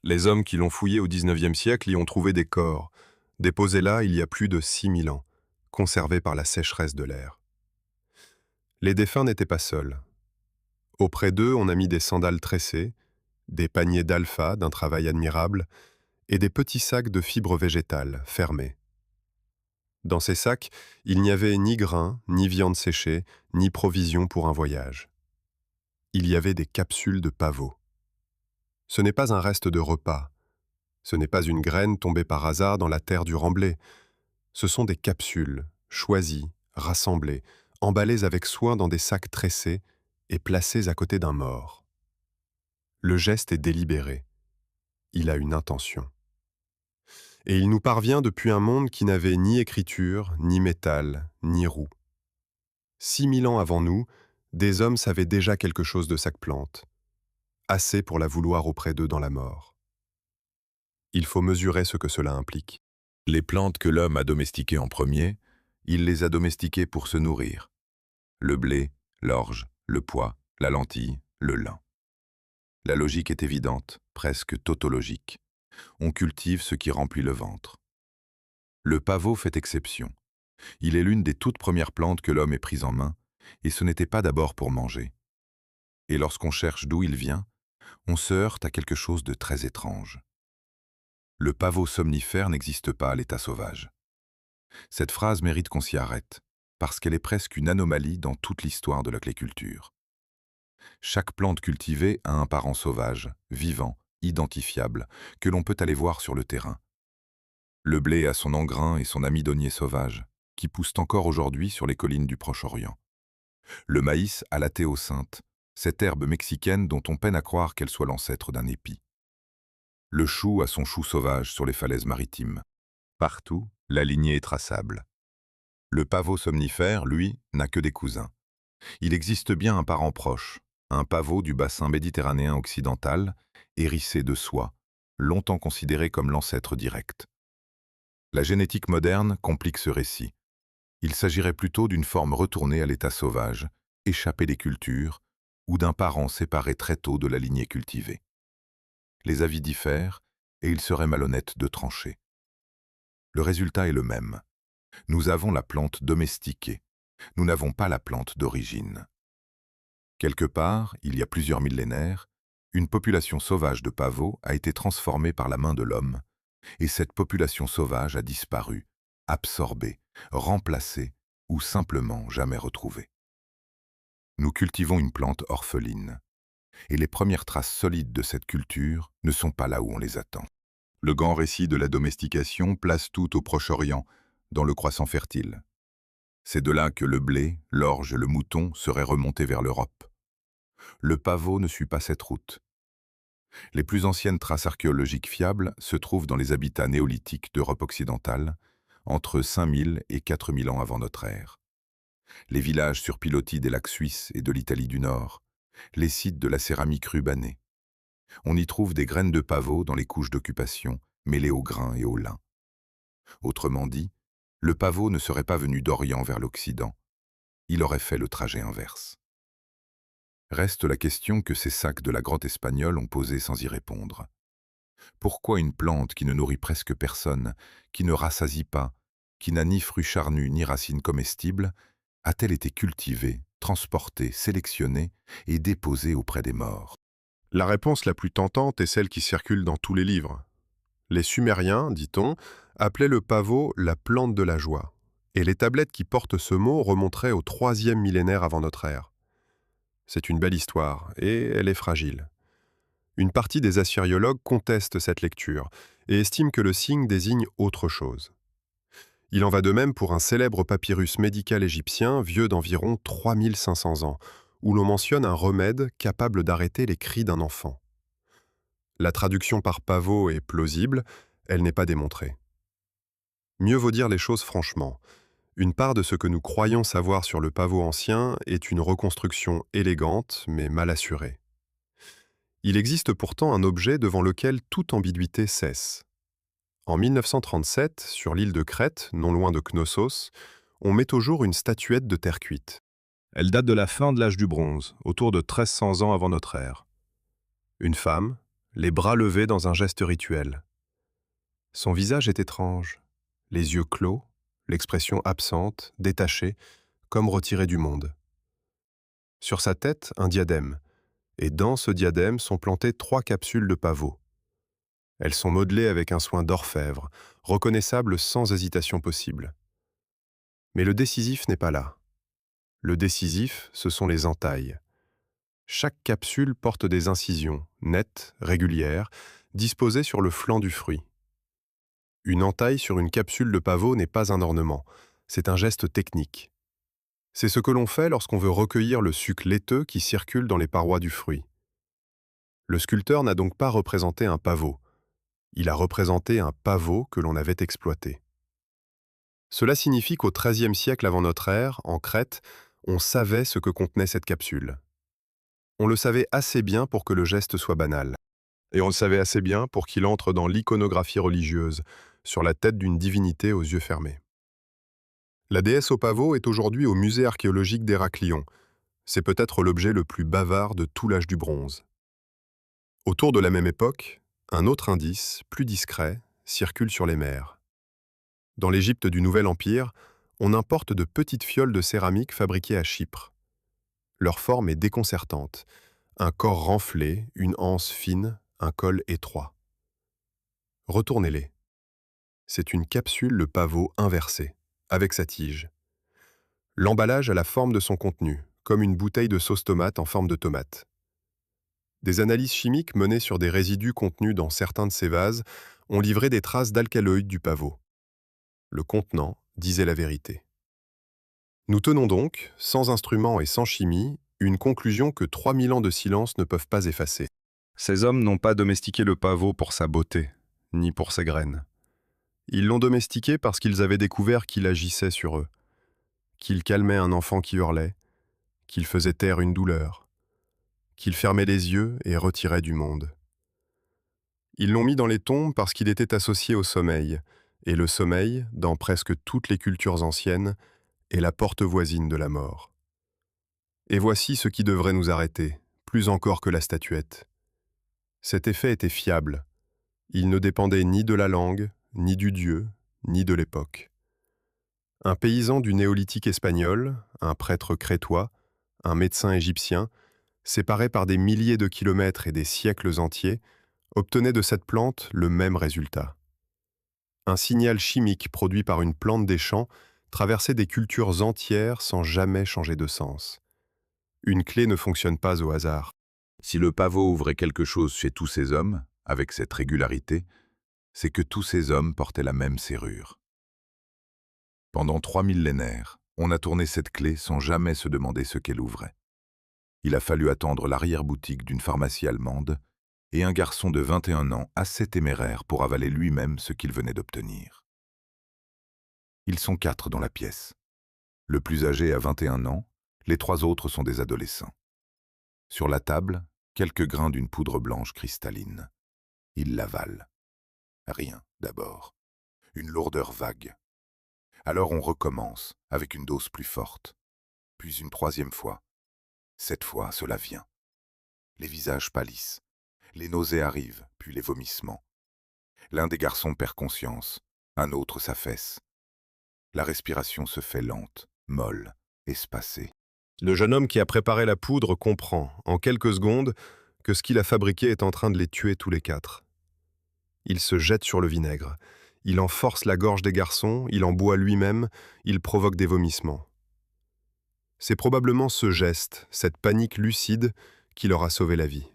Speaker 3: Les hommes qui l'ont fouillé au XIXe siècle y ont trouvé des corps, déposés là il y a plus de 6000 ans, conservés par la sécheresse de l'air. Les défunts n'étaient pas seuls. Auprès d'eux, on a mis des sandales tressées, des paniers d'alpha d'un travail admirable, et des petits sacs de fibres végétales fermés. Dans ces sacs, il n'y avait ni grains, ni viande séchée, ni provisions pour un voyage. Il y avait des capsules de pavot. Ce n'est pas un reste de repas. Ce n'est pas une graine tombée par hasard dans la terre du remblai. Ce sont des capsules, choisies, rassemblées, emballées avec soin dans des sacs tressés et placées à côté d'un mort. Le geste est délibéré. Il a une intention. Et il nous parvient depuis un monde qui n'avait ni écriture, ni métal, ni roue. 6000 ans avant nous, des hommes savaient déjà quelque chose de chaque plante, assez pour la vouloir auprès d'eux dans la mort. Il faut mesurer ce que cela implique.
Speaker 2: Les plantes que l'homme a domestiquées en premier, il les a domestiquées pour se nourrir. Le blé, l'orge, le pois, la lentille, le lin. La logique est évidente, presque tautologique. On cultive ce qui remplit le ventre. Le pavot fait exception. Il est l'une des toutes premières plantes que l'homme ait prises en main, et ce n'était pas d'abord pour manger. Et lorsqu'on cherche d'où il vient, on se heurte à quelque chose de très étrange. Le pavot somnifère n'existe pas à l'état sauvage. Cette phrase mérite qu'on s'y arrête, parce qu'elle est presque une anomalie dans toute l'histoire de l'agriculture. Chaque plante cultivée a un parent sauvage, vivant, identifiable, que l'on peut aller voir sur le terrain. Le blé a son engrain et son amidonnier sauvage, qui poussent encore aujourd'hui sur les collines du Proche-Orient. Le maïs a la théocinthe, cette herbe mexicaine dont on peine à croire qu'elle soit l'ancêtre d'un épi. Le chou a son chou sauvage sur les falaises maritimes. Partout, la lignée est traçable. Le pavot somnifère, lui, n'a que des cousins. Il existe bien un parent proche, un pavot du bassin méditerranéen occidental, hérissé de soie, longtemps considéré comme l'ancêtre direct. La génétique moderne complique ce récit. Il s'agirait plutôt d'une forme retournée à l'état sauvage, échappée des cultures, ou d'un parent séparé très tôt de la lignée cultivée. Les avis diffèrent, et il serait malhonnête de trancher. Le résultat est le même. Nous avons la plante domestiquée. Nous n'avons pas la plante d'origine. Quelque part, il y a plusieurs millénaires, une population sauvage de pavots a été transformée par la main de l'homme, et cette population sauvage a disparu, absorbée, remplacée ou simplement jamais retrouvée. Nous cultivons une plante orpheline, et les premières traces solides de cette culture ne sont pas là où on les attend. Le grand récit de la domestication place tout au Proche-Orient, dans le croissant fertile. C'est de là que le blé, l'orge et le mouton seraient remontés vers l'Europe. Le pavot ne suit pas cette route. Les plus anciennes traces archéologiques fiables se trouvent dans les habitats néolithiques d'Europe occidentale, entre 5000 et 4000 ans avant notre ère. Les villages sur pilotis des lacs suisses et de l'Italie du Nord, les sites de la céramique rubanée. On y trouve des graines de pavot dans les couches d'occupation, mêlées au grain et au lin. Autrement dit, le pavot ne serait pas venu d'Orient vers l'Occident, il aurait fait le trajet inverse. Reste la question que ces sacs de la grotte espagnole ont posée sans y répondre. Pourquoi une plante qui ne nourrit presque personne, qui ne rassasie pas, qui n'a ni fruits charnus ni racines comestibles, a-t-elle été cultivée, transportée, sélectionnée et déposée auprès des morts?
Speaker 3: La réponse la plus tentante est celle qui circule dans tous les livres. Les Sumériens, dit-on, appelaient le pavot la plante de la joie, et les tablettes qui portent ce mot remonteraient au 3e millénaire avant notre ère. C'est une belle histoire, et elle est fragile. Une partie des assyriologues conteste cette lecture et estime que le signe désigne autre chose. Il en va de même pour un célèbre papyrus médical égyptien vieux d'environ 3500 ans, où l'on mentionne un remède capable d'arrêter les cris d'un enfant. La traduction par pavot est plausible, elle n'est pas démontrée. Mieux vaut dire les choses franchement. Une part de ce que nous croyons savoir sur le pavot ancien est une reconstruction élégante mais mal assurée. Il existe pourtant un objet devant lequel toute ambiguïté cesse. En 1937, sur l'île de Crète, non loin de Knossos, on met au jour une statuette de terre cuite. Elle date de la fin de l'âge du bronze, autour de 1300 ans avant notre ère. Une femme, les bras levés dans un geste rituel. Son visage est étrange, les yeux clos, l'expression absente, détachée, comme retirée du monde. Sur sa tête, un diadème, et dans ce diadème sont plantées 3 capsules de pavot. Elles sont modelées avec un soin d'orfèvre, reconnaissables sans hésitation possible. Mais le décisif n'est pas là. Le décisif, ce sont les entailles. Chaque capsule porte des incisions, nettes, régulières, disposées sur le flanc du fruit. Une entaille sur une capsule de pavot n'est pas un ornement, c'est un geste technique. C'est ce que l'on fait lorsqu'on veut recueillir le suc laiteux qui circule dans les parois du fruit. Le sculpteur n'a donc pas représenté un pavot. Il a représenté un pavot que l'on avait exploité. Cela signifie qu'au XIIIe siècle avant notre ère, en Crète, on savait ce que contenait cette capsule. On le savait assez bien pour que le geste soit banal. Et on le savait assez bien pour qu'il entre dans l'iconographie religieuse, sur la tête d'une divinité aux yeux fermés. La déesse au pavot est aujourd'hui au musée archéologique d'Héraclion. C'est peut-être l'objet le plus bavard de tout l'âge du bronze. Autour de la même époque, un autre indice, plus discret, circule sur les mers. Dans l'Égypte du Nouvel Empire, on importe de petites fioles de céramique fabriquées à Chypre. Leur forme est déconcertante. Un corps renflé, une anse fine, un col étroit. Retournez-les. C'est une capsule de pavot inversée, avec sa tige. L'emballage a la forme de son contenu, comme une bouteille de sauce tomate en forme de tomate. Des analyses chimiques menées sur des résidus contenus dans certains de ces vases ont livré des traces d'alcaloïdes du pavot. Le contenant disait la vérité. Nous tenons donc, sans instruments et sans chimie, une conclusion que 3000 ans de silence ne peuvent pas effacer. Ces hommes n'ont pas domestiqué le pavot pour sa beauté, ni pour ses graines. Ils l'ont domestiqué parce qu'ils avaient découvert qu'il agissait sur eux, qu'il calmait un enfant qui hurlait, qu'il faisait taire une douleur, qu'il fermait les yeux et retirait du monde. Ils l'ont mis dans les tombes parce qu'il était associé au sommeil, et le sommeil, dans presque toutes les cultures anciennes, est la porte voisine de la mort. Et voici ce qui devrait nous arrêter, plus encore que la statuette. Cet effet était fiable. Il ne dépendait ni de la langue, ni du dieu, ni de l'époque. Un paysan du néolithique espagnol, un prêtre crétois, un médecin égyptien, séparés par des milliers de kilomètres et des siècles entiers, obtenaient de cette plante le même résultat. Un signal chimique produit par une plante des champs traversait des cultures entières sans jamais changer de sens. Une clé ne fonctionne pas au hasard.
Speaker 2: Si le pavot ouvrait quelque chose chez tous ces hommes, avec cette régularité, c'est que tous ces hommes portaient la même serrure. Pendant 3 millénaires, on a tourné cette clé sans jamais se demander ce qu'elle ouvrait. Il a fallu attendre l'arrière-boutique d'une pharmacie allemande et un garçon de 21 ans assez téméraire pour avaler lui-même ce qu'il venait d'obtenir. Ils sont 4 dans la pièce. Le plus âgé a 21 ans, les 3 autres sont des adolescents. Sur la table, quelques grains d'une poudre blanche cristalline. Ils l'avalent. Rien, d'abord. Une lourdeur vague. Alors on recommence, avec une dose plus forte. Puis une 3e fois. Cette fois, cela vient. Les visages pâlissent. Les nausées arrivent, puis les vomissements. L'un des garçons perd conscience, un autre s'affaisse. La respiration se fait lente, molle, espacée.
Speaker 3: Le jeune homme qui a préparé la poudre comprend, en quelques secondes, que ce qu'il a fabriqué est en train de les tuer tous les quatre. Il se jette sur le vinaigre. Il en force la gorge des garçons, il en boit lui-même, il provoque des vomissements. C'est probablement ce geste, cette panique lucide, qui leur a sauvé la vie.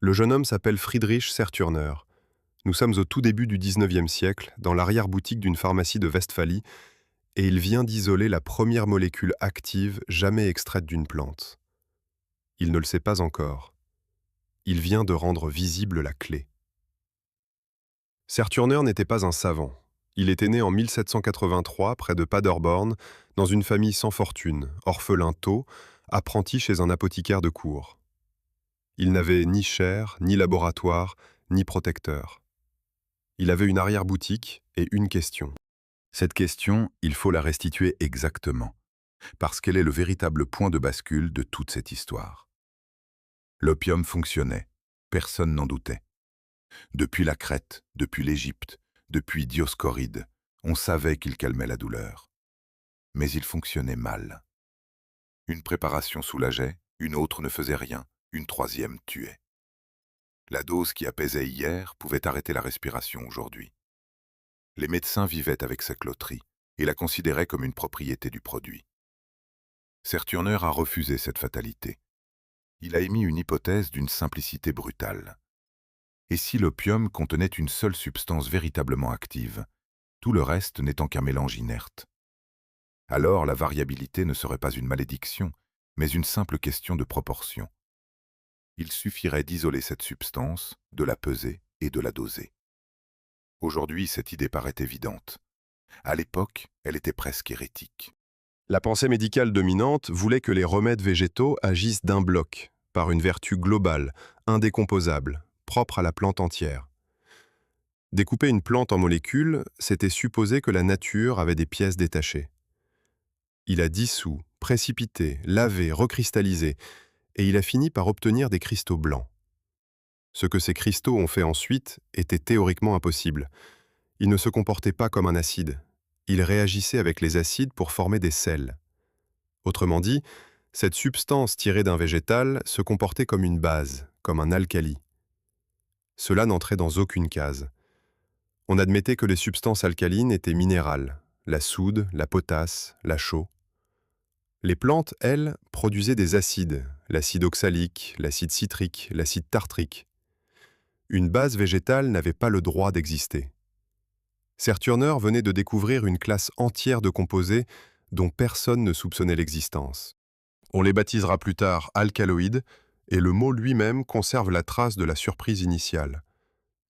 Speaker 3: Le jeune homme s'appelle Friedrich Serturner. Nous sommes au tout début du XIXe siècle, dans l'arrière-boutique d'une pharmacie de Westphalie, et il vient d'isoler la première molécule active jamais extraite d'une plante. Il ne le sait pas encore. Il vient de rendre visible la clé. Serturner n'était pas un savant. Il était né en 1783, près de Paderborn, dans une famille sans fortune, orphelin tôt, apprenti chez un apothicaire de cour. Il n'avait ni chaire, ni laboratoire, ni protecteur. Il avait une arrière-boutique et une question.
Speaker 2: Cette question, il faut la restituer exactement, parce qu'elle est le véritable point de bascule de toute cette histoire. L'opium fonctionnait, personne n'en doutait. Depuis la Crète, depuis l'Égypte, depuis Dioscoride, on savait qu'il calmait la douleur. Mais il fonctionnait mal. Une préparation soulageait, une autre ne faisait rien, une troisième tuait. La dose qui apaisait hier pouvait arrêter la respiration aujourd'hui. Les médecins vivaient avec cette loterie et la considéraient comme une propriété du produit. Serturner a refusé cette fatalité. Il a émis une hypothèse d'une simplicité brutale. Et si l'opium contenait une seule substance véritablement active, tout le reste n'étant qu'un mélange inerte? Alors la variabilité ne serait pas une malédiction, mais une simple question de proportion. Il suffirait d'isoler cette substance, de la peser et de la doser. Aujourd'hui, cette idée paraît évidente. À l'époque, elle était presque hérétique.
Speaker 3: La pensée médicale dominante voulait que les remèdes végétaux agissent d'un bloc, par une vertu globale, indécomposable, propre à la plante entière. Découper une plante en molécules, c'était supposer que la nature avait des pièces détachées. Il a dissous, précipité, lavé, recristallisé, et il a fini par obtenir des cristaux blancs. Ce que ces cristaux ont fait ensuite était théoriquement impossible. Ils ne se comportaient pas comme un acide. Ils réagissaient avec les acides pour former des sels. Autrement dit, cette substance tirée d'un végétal se comportait comme une base, comme un alcali. Cela n'entrait dans aucune case. On admettait que les substances alcalines étaient minérales, la soude, la potasse, la chaux. Les plantes, elles, produisaient des acides, l'acide oxalique, l'acide citrique, l'acide tartrique. Une base végétale n'avait pas le droit d'exister. Serturner venait de découvrir une classe entière de composés dont personne ne soupçonnait l'existence. On les baptisera plus tard alcaloïdes, et le mot lui-même conserve la trace de la surprise initiale.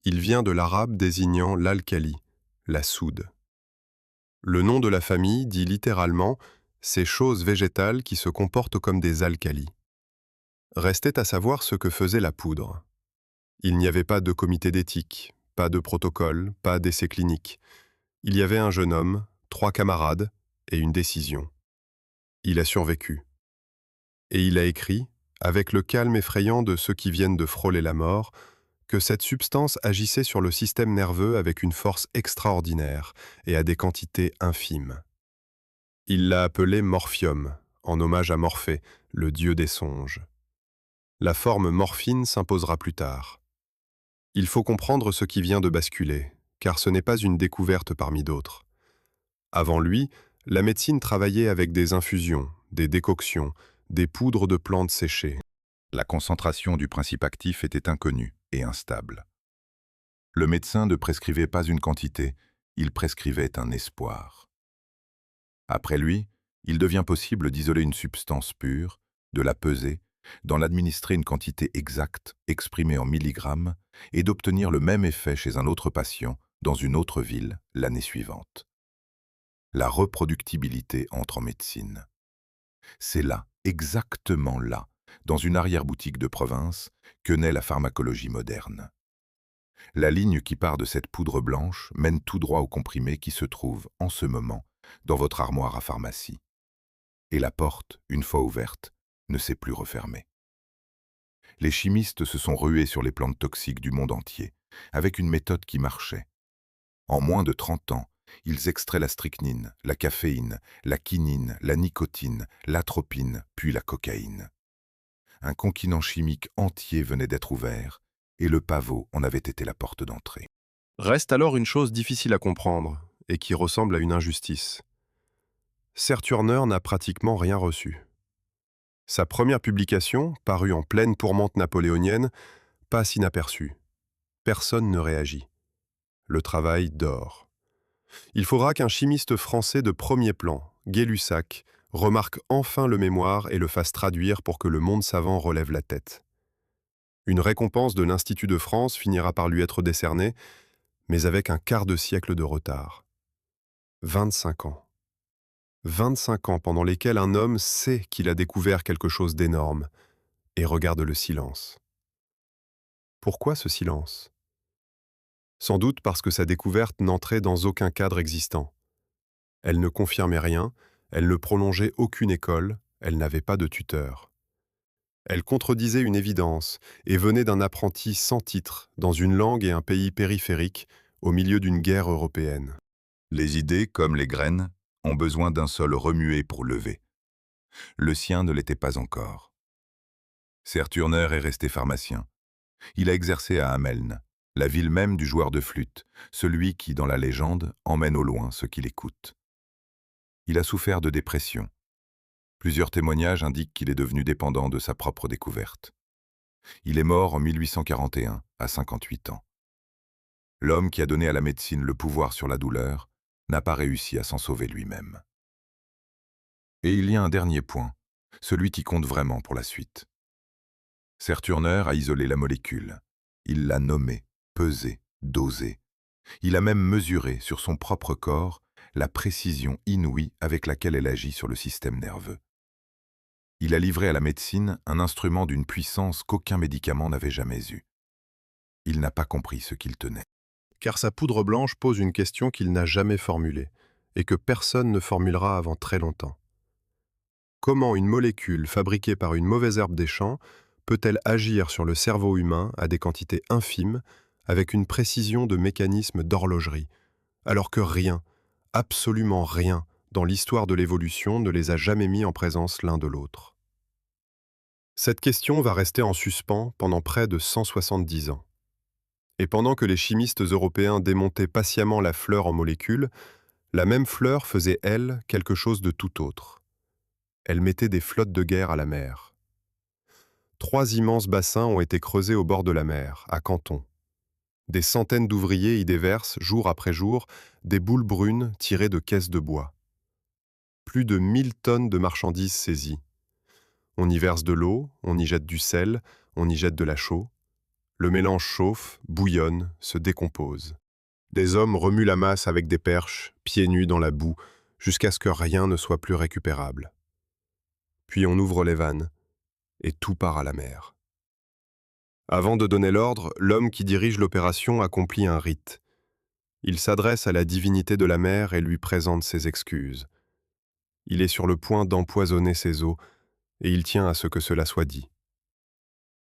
Speaker 3: Il vient de l'arabe désignant l'alcali, la soude. Le nom de la famille dit littéralement « ces choses végétales qui se comportent comme des alcalis ». Restait à savoir ce que faisait la poudre. Il n'y avait pas de comité d'éthique, pas de protocole, pas d'essai clinique. Il y avait un jeune homme, 3 camarades et une décision. Il a survécu. Et il a écrit, avec le calme effrayant de ceux qui viennent de frôler la mort, que cette substance agissait sur le système nerveux avec une force extraordinaire et à des quantités infimes. Il l'a appelé morphium, en hommage à Morphée, le dieu des songes. La forme morphine s'imposera plus tard. Il faut comprendre ce qui vient de basculer, car ce n'est pas une découverte parmi d'autres. Avant lui, la médecine travaillait avec des infusions, des décoctions, des poudres de plantes séchées.
Speaker 2: La concentration du principe actif était inconnue et instable. Le médecin ne prescrivait pas une quantité, il prescrivait un espoir. Après lui, il devient possible d'isoler une substance pure, de la peser, d'en administrer une quantité exacte, exprimée en milligrammes, et d'obtenir le même effet chez un autre patient, dans une autre ville, l'année suivante. La reproductibilité entre en médecine. C'est là, exactement là, dans une arrière-boutique de province, que naît la pharmacologie moderne. La ligne qui part de cette poudre blanche mène tout droit au comprimé qui se trouve, en ce moment, dans votre armoire à pharmacie. Et la porte, une fois ouverte, ne s'est plus refermée. Les chimistes se sont rués sur les plantes toxiques du monde entier, avec une méthode qui marchait. En moins de 30 ans, ils extraient la strychnine, la caféine, la quinine, la nicotine, l'atropine, puis la cocaïne. Un continent chimique entier venait d'être ouvert, et le pavot en avait été la porte d'entrée.
Speaker 3: Reste alors une chose difficile à comprendre, et qui ressemble à une injustice. Serre Turner n'a pratiquement rien reçu. Sa première publication, parue en pleine tourmente napoléonienne, passe inaperçue. Personne ne réagit. Le travail dort. Il faudra qu'un chimiste français de premier plan, Gay-Lussac, remarque enfin le mémoire et le fasse traduire pour que le monde savant relève la tête. Une récompense de l'Institut de France finira par lui être décernée, mais avec un quart de siècle de retard. 25 ans. 25 ans pendant lesquels un homme sait qu'il a découvert quelque chose d'énorme et regarde le silence. Pourquoi ce silence? Sans doute parce que sa découverte n'entrait dans aucun cadre existant. Elle ne confirmait rien, elle ne prolongeait aucune école, elle n'avait pas de tuteur. Elle contredisait une évidence et venait d'un apprenti sans titre, dans une langue et un pays périphériques, au milieu d'une guerre européenne.
Speaker 2: Les idées, comme les graines, ont besoin d'un sol remué pour lever. Le sien ne l'était pas encore. Serre Turner est resté pharmacien. Il a exercé à Hameln, la ville même du joueur de flûte, celui qui, dans la légende, emmène au loin ceux qui l'écoutent. Il a souffert de dépression. Plusieurs témoignages indiquent qu'il est devenu dépendant de sa propre découverte. Il est mort en 1841, à 58 ans. L'homme qui a donné à la médecine le pouvoir sur la douleur n'a pas réussi à s'en sauver lui-même. Et il y a un dernier point, celui qui compte vraiment pour la suite. Serre Turner a isolé la molécule. Il l'a nommée, pesée, dosée. Il a même mesuré sur son propre corps la précision inouïe avec laquelle elle agit sur le système nerveux. Il a livré à la médecine un instrument d'une puissance qu'aucun médicament n'avait jamais eue. Il n'a pas compris ce qu'il tenait.
Speaker 3: Car sa poudre blanche pose une question qu'il n'a jamais formulée, et que personne ne formulera avant très longtemps. Comment une molécule fabriquée par une mauvaise herbe des champs peut-elle agir sur le cerveau humain à des quantités infimes, avec une précision de mécanisme d'horlogerie, alors que rien, absolument rien, dans l'histoire de l'évolution ne les a jamais mis en présence l'un de l'autre? Cette question va rester en suspens pendant près de 170 ans. Et pendant que les chimistes européens démontaient patiemment la fleur en molécules, la même fleur faisait, elle, quelque chose de tout autre. Elle mettait des flottes de guerre à la mer. 3 immenses bassins ont été creusés au bord de la mer, à Canton. Des centaines d'ouvriers y déversent, jour après jour, des boules brunes tirées de caisses de bois. Plus de 1000 tonnes de marchandises saisies. On y verse de l'eau, on y jette du sel, on y jette de la chaux. Le mélange chauffe, bouillonne, se décompose. Des hommes remuent la masse avec des perches, pieds nus dans la boue, jusqu'à ce que rien ne soit plus récupérable. Puis on ouvre les vannes, et tout part à la mer. Avant de donner l'ordre, l'homme qui dirige l'opération accomplit un rite. Il s'adresse à la divinité de la mer et lui présente ses excuses. Il est sur le point d'empoisonner ses eaux, et il tient à ce que cela soit dit.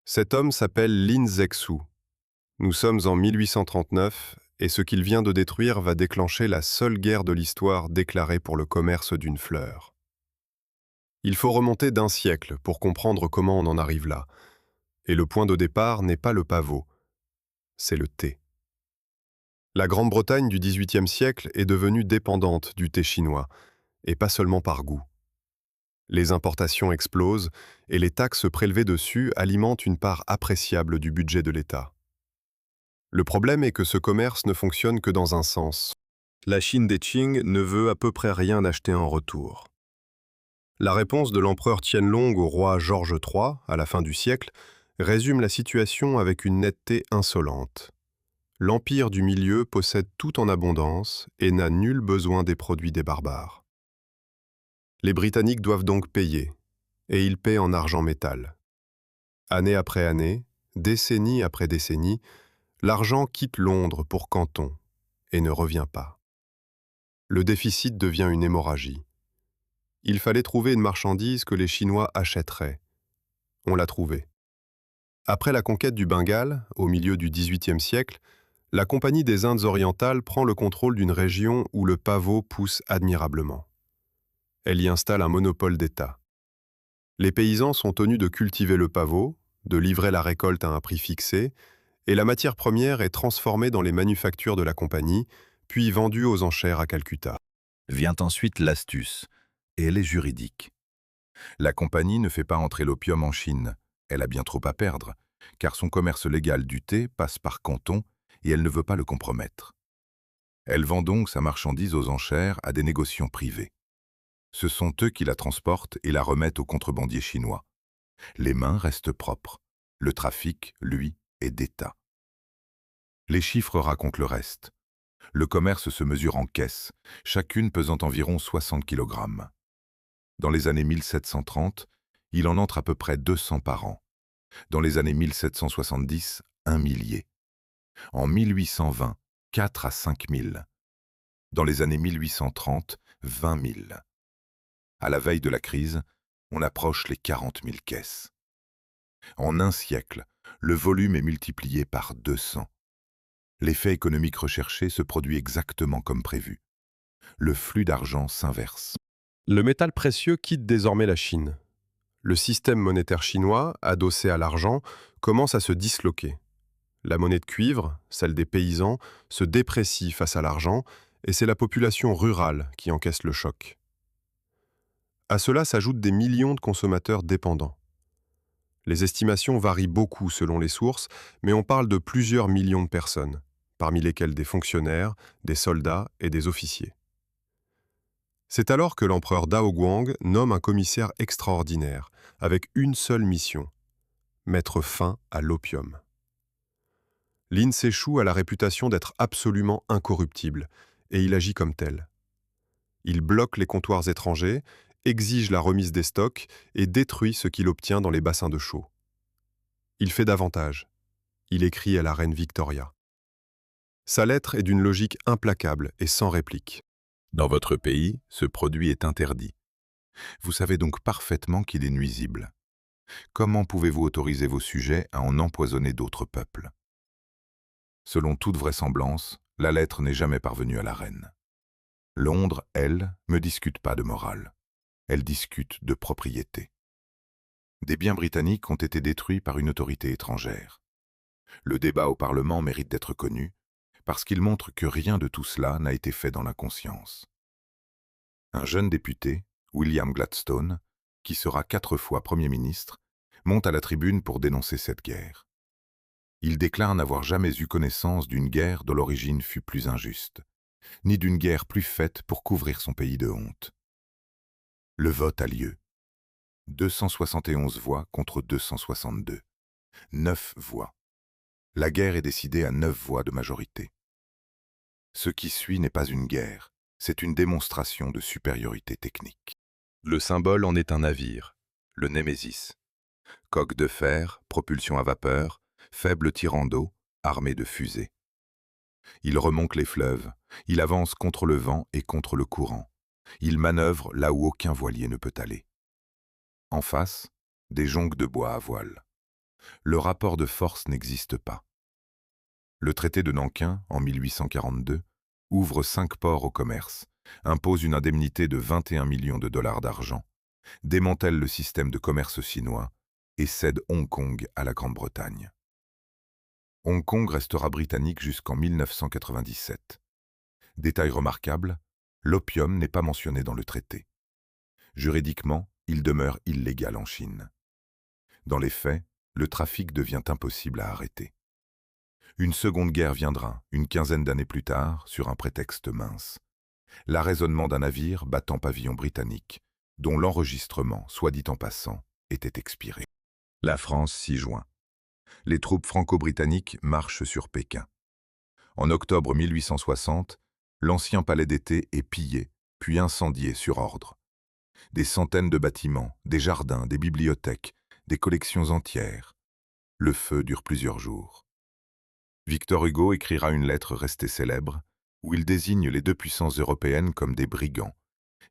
Speaker 3: Cet homme s'appelle Lin Zexu. Nous sommes en 1839, et ce qu'il vient de détruire va déclencher la seule guerre de l'histoire déclarée pour le commerce d'une fleur. Il faut remonter d'un siècle pour comprendre comment on en arrive là. Et le point de départ n'est pas le pavot, c'est le thé. La Grande-Bretagne du XVIIIe siècle est devenue dépendante du thé chinois, et pas seulement par goût. Les importations explosent, et les taxes prélevées dessus alimentent une part appréciable du budget de l'État. Le problème est que ce commerce ne fonctionne que dans un sens. La Chine des Qing ne veut à peu près rien acheter en retour. La réponse de l'empereur Qianlong au roi George III, à la fin du siècle, résume la situation avec une netteté insolente. L'Empire du Milieu possède tout en abondance et n'a nul besoin des produits des barbares. Les Britanniques doivent donc payer, et ils paient en argent métal. Année après année, décennie après décennie, l'argent quitte Londres pour Canton et ne revient pas. Le déficit devient une hémorragie. Il fallait trouver une marchandise que les Chinois achèteraient. On l'a trouvée. Après la conquête du Bengale, au milieu du XVIIIe siècle, la Compagnie des Indes orientales prend le contrôle d'une région où le pavot pousse admirablement. Elle y installe un monopole d'État. Les paysans sont tenus de cultiver le pavot, de livrer la récolte à un prix fixé, et la matière première est transformée dans les manufactures de la compagnie, puis vendue aux enchères à Calcutta.
Speaker 2: Vient ensuite l'astuce, et elle est juridique. La compagnie ne fait pas entrer l'opium en Chine. Elle a bien trop à perdre, car son commerce légal du thé passe par Canton et elle ne veut pas le compromettre. Elle vend donc sa marchandise aux enchères à des négociants privés. Ce sont eux qui la transportent et la remettent aux contrebandiers chinois. Les mains restent propres. Le trafic, lui, est d'État. Les chiffres racontent le reste. Le commerce se mesure en caisses, chacune pesant environ 60 kg. Dans les années 1730, il en entre à peu près 200 par an. Dans les années 1770, un millier. En 1820, 4 à 5 000. Dans les années 1830, 20 000. À la veille de la crise, on approche les 40 000 caisses. En un siècle, le volume est multiplié par 200. L'effet économique recherché se produit exactement comme prévu. Le flux d'argent s'inverse.
Speaker 3: Le métal précieux quitte désormais la Chine. Le système monétaire chinois, adossé à l'argent, commence à se disloquer. La monnaie de cuivre, celle des paysans, se déprécie face à l'argent, et c'est la population rurale qui encaisse le choc. À cela s'ajoutent des millions de consommateurs dépendants. Les estimations varient beaucoup selon les sources, mais on parle de plusieurs millions de personnes, parmi lesquelles des fonctionnaires, des soldats et des officiers. C'est alors que l'empereur Daoguang nomme un commissaire extraordinaire, avec une seule mission, mettre fin à l'opium. Lin Sechou a la réputation d'être absolument incorruptible, et il agit comme tel. Il bloque les comptoirs étrangers, exige la remise des stocks et détruit ce qu'il obtient dans les bassins de chaux. Il fait davantage. Il écrit à la reine Victoria. Sa lettre est d'une logique implacable et sans réplique.
Speaker 2: Dans votre pays, ce produit est interdit. Vous savez donc parfaitement qu'il est nuisible. Comment pouvez-vous autoriser vos sujets à en empoisonner d'autres peuples? Selon toute vraisemblance, la lettre n'est jamais parvenue à la reine. Londres, elle, ne discute pas de morale. Elle discute de propriété. Des biens britanniques ont été détruits par une autorité étrangère. Le débat au Parlement mérite d'être connu, parce qu'il montre que rien de tout cela n'a été fait dans l'inconscience. Un jeune député, William Gladstone, qui sera 4 fois Premier ministre, monte à la tribune pour dénoncer cette guerre. Il déclare n'avoir jamais eu connaissance d'une guerre dont l'origine fut plus injuste, ni d'une guerre plus faite pour couvrir son pays de honte. Le vote a lieu. 271 voix contre 262. 9 voix. La guerre est décidée à 9 voix de majorité. Ce qui suit n'est pas une guerre, c'est une démonstration de supériorité technique. Le symbole en est un navire, le Némésis. Coque de fer, propulsion à vapeur, faible tirant d'eau, armé de fusées. Il remonte les fleuves, il avance contre le vent et contre le courant. Il manœuvre là où aucun voilier ne peut aller. En face, des jonques de bois à voile. Le rapport de force n'existe pas. Le traité de Nankin, en 1842, ouvre 5 ports au commerce, impose une indemnité de 21 millions de dollars d'argent, démantèle le système de commerce chinois et cède Hong Kong à la Grande-Bretagne. Hong Kong restera britannique jusqu'en 1997. Détail remarquable, l'opium n'est pas mentionné dans le traité. Juridiquement, il demeure illégal en Chine. Dans les faits, le trafic devient impossible à arrêter. Une seconde guerre viendra, une quinzaine d'années plus tard, sur un prétexte mince. L'arraisonnement d'un navire battant pavillon britannique, dont l'enregistrement, soit dit en passant, était expiré. La France s'y joint. Les troupes franco-britanniques marchent sur Pékin. En octobre 1860, l'ancien palais d'été est pillé, puis incendié sur ordre. Des centaines de bâtiments, des jardins, des bibliothèques, des collections entières. Le feu dure plusieurs jours. Victor Hugo écrira une lettre restée célèbre, où il désigne les 2 puissances européennes comme des brigands,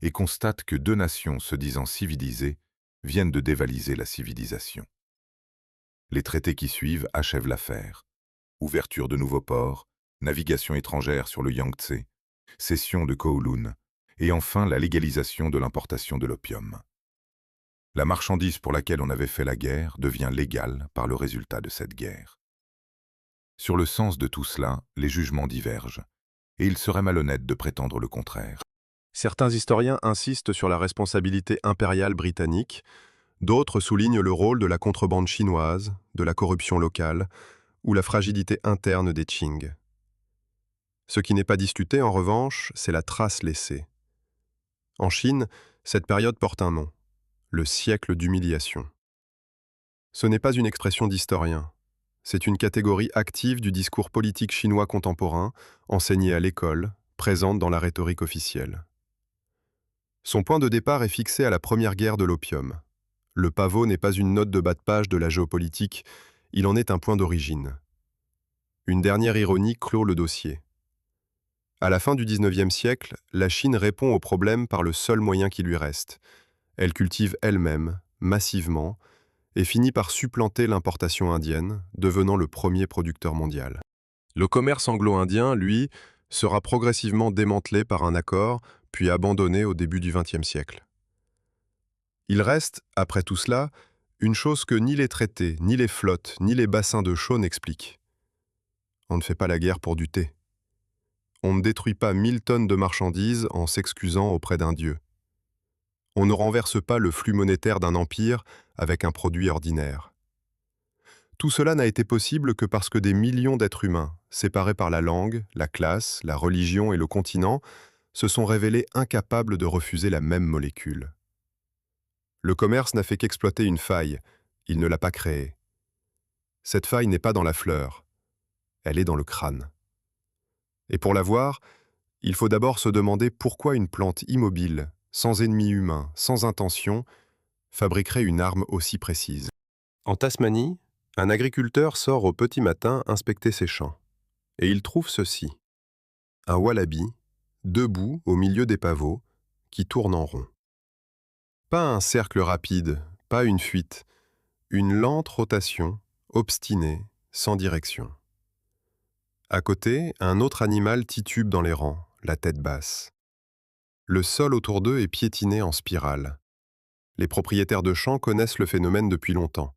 Speaker 2: et constate que 2 nations se disant civilisées viennent de dévaliser la civilisation. Les traités qui suivent achèvent l'affaire. Ouverture de nouveaux ports, navigation étrangère sur le Yangtze, cession de Kowloon, et enfin la légalisation de l'importation de l'opium. La marchandise pour laquelle on avait fait la guerre devient légale par le résultat de cette guerre. Sur le sens de tout cela, les jugements divergent, et il serait malhonnête de prétendre le contraire.
Speaker 3: Certains historiens insistent sur la responsabilité impériale britannique, d'autres soulignent le rôle de la contrebande chinoise, de la corruption locale ou la fragilité interne des Qing. Ce qui n'est pas discuté, en revanche, c'est la trace laissée. En Chine, cette période porte un nom, le siècle d'humiliation. Ce n'est pas une expression d'historien, c'est une catégorie active du discours politique chinois contemporain, enseignée à l'école, présente dans la rhétorique officielle. Son point de départ est fixé à la première guerre de l'opium. Le pavot n'est pas une note de bas de page de la géopolitique, il en est un point d'origine. Une dernière ironie clôt le dossier. À la fin du XIXe siècle, la Chine répond au problème par le seul moyen qui lui reste. Elle cultive elle-même, massivement, et finit par supplanter l'importation indienne, devenant le premier producteur mondial. Le commerce anglo-indien, lui, sera progressivement démantelé par un accord, puis abandonné au début du XXe siècle. Il reste, après tout cela, une chose que ni les traités, ni les flottes, ni les bassins de chaux n'expliquent. On ne fait pas la guerre pour du thé. On ne détruit pas 1000 tonnes de marchandises en s'excusant auprès d'un dieu. On ne renverse pas le flux monétaire d'un empire avec un produit ordinaire. Tout cela n'a été possible que parce que des millions d'êtres humains, séparés par la langue, la classe, la religion et le continent, se sont révélés incapables de refuser la même molécule. Le commerce n'a fait qu'exploiter une faille, il ne l'a pas créée. Cette faille n'est pas dans la fleur, elle est dans le crâne. Et pour la voir, il faut d'abord se demander pourquoi une plante immobile, sans ennemi humain, sans intention, fabriquerait une arme aussi précise. En Tasmanie, un agriculteur sort au petit matin inspecter ses champs. Et il trouve ceci. Un wallaby, debout au milieu des pavots, qui tourne en rond. Pas un cercle rapide, pas une fuite, une lente rotation, obstinée, sans direction. À côté, un autre animal titube dans les rangs, la tête basse. Le sol autour d'eux est piétiné en spirale. Les propriétaires de champs connaissent le phénomène depuis longtemps.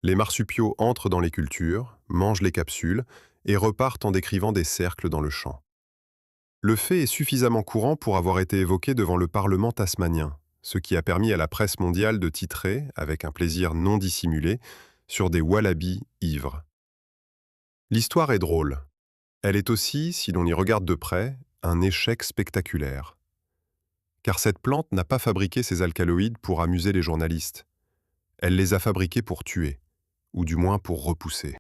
Speaker 3: Les marsupiaux entrent dans les cultures, mangent les capsules et repartent en décrivant des cercles dans le champ. Le fait est suffisamment courant pour avoir été évoqué devant le Parlement tasmanien, ce qui a permis à la presse mondiale de titrer, avec un plaisir non dissimulé, sur des wallabies ivres. L'histoire est drôle. Elle est aussi, si l'on y regarde de près, un échec spectaculaire. Car cette plante n'a pas fabriqué ses alcaloïdes pour amuser les journalistes. Elle les a fabriqués pour tuer, ou du moins pour repousser.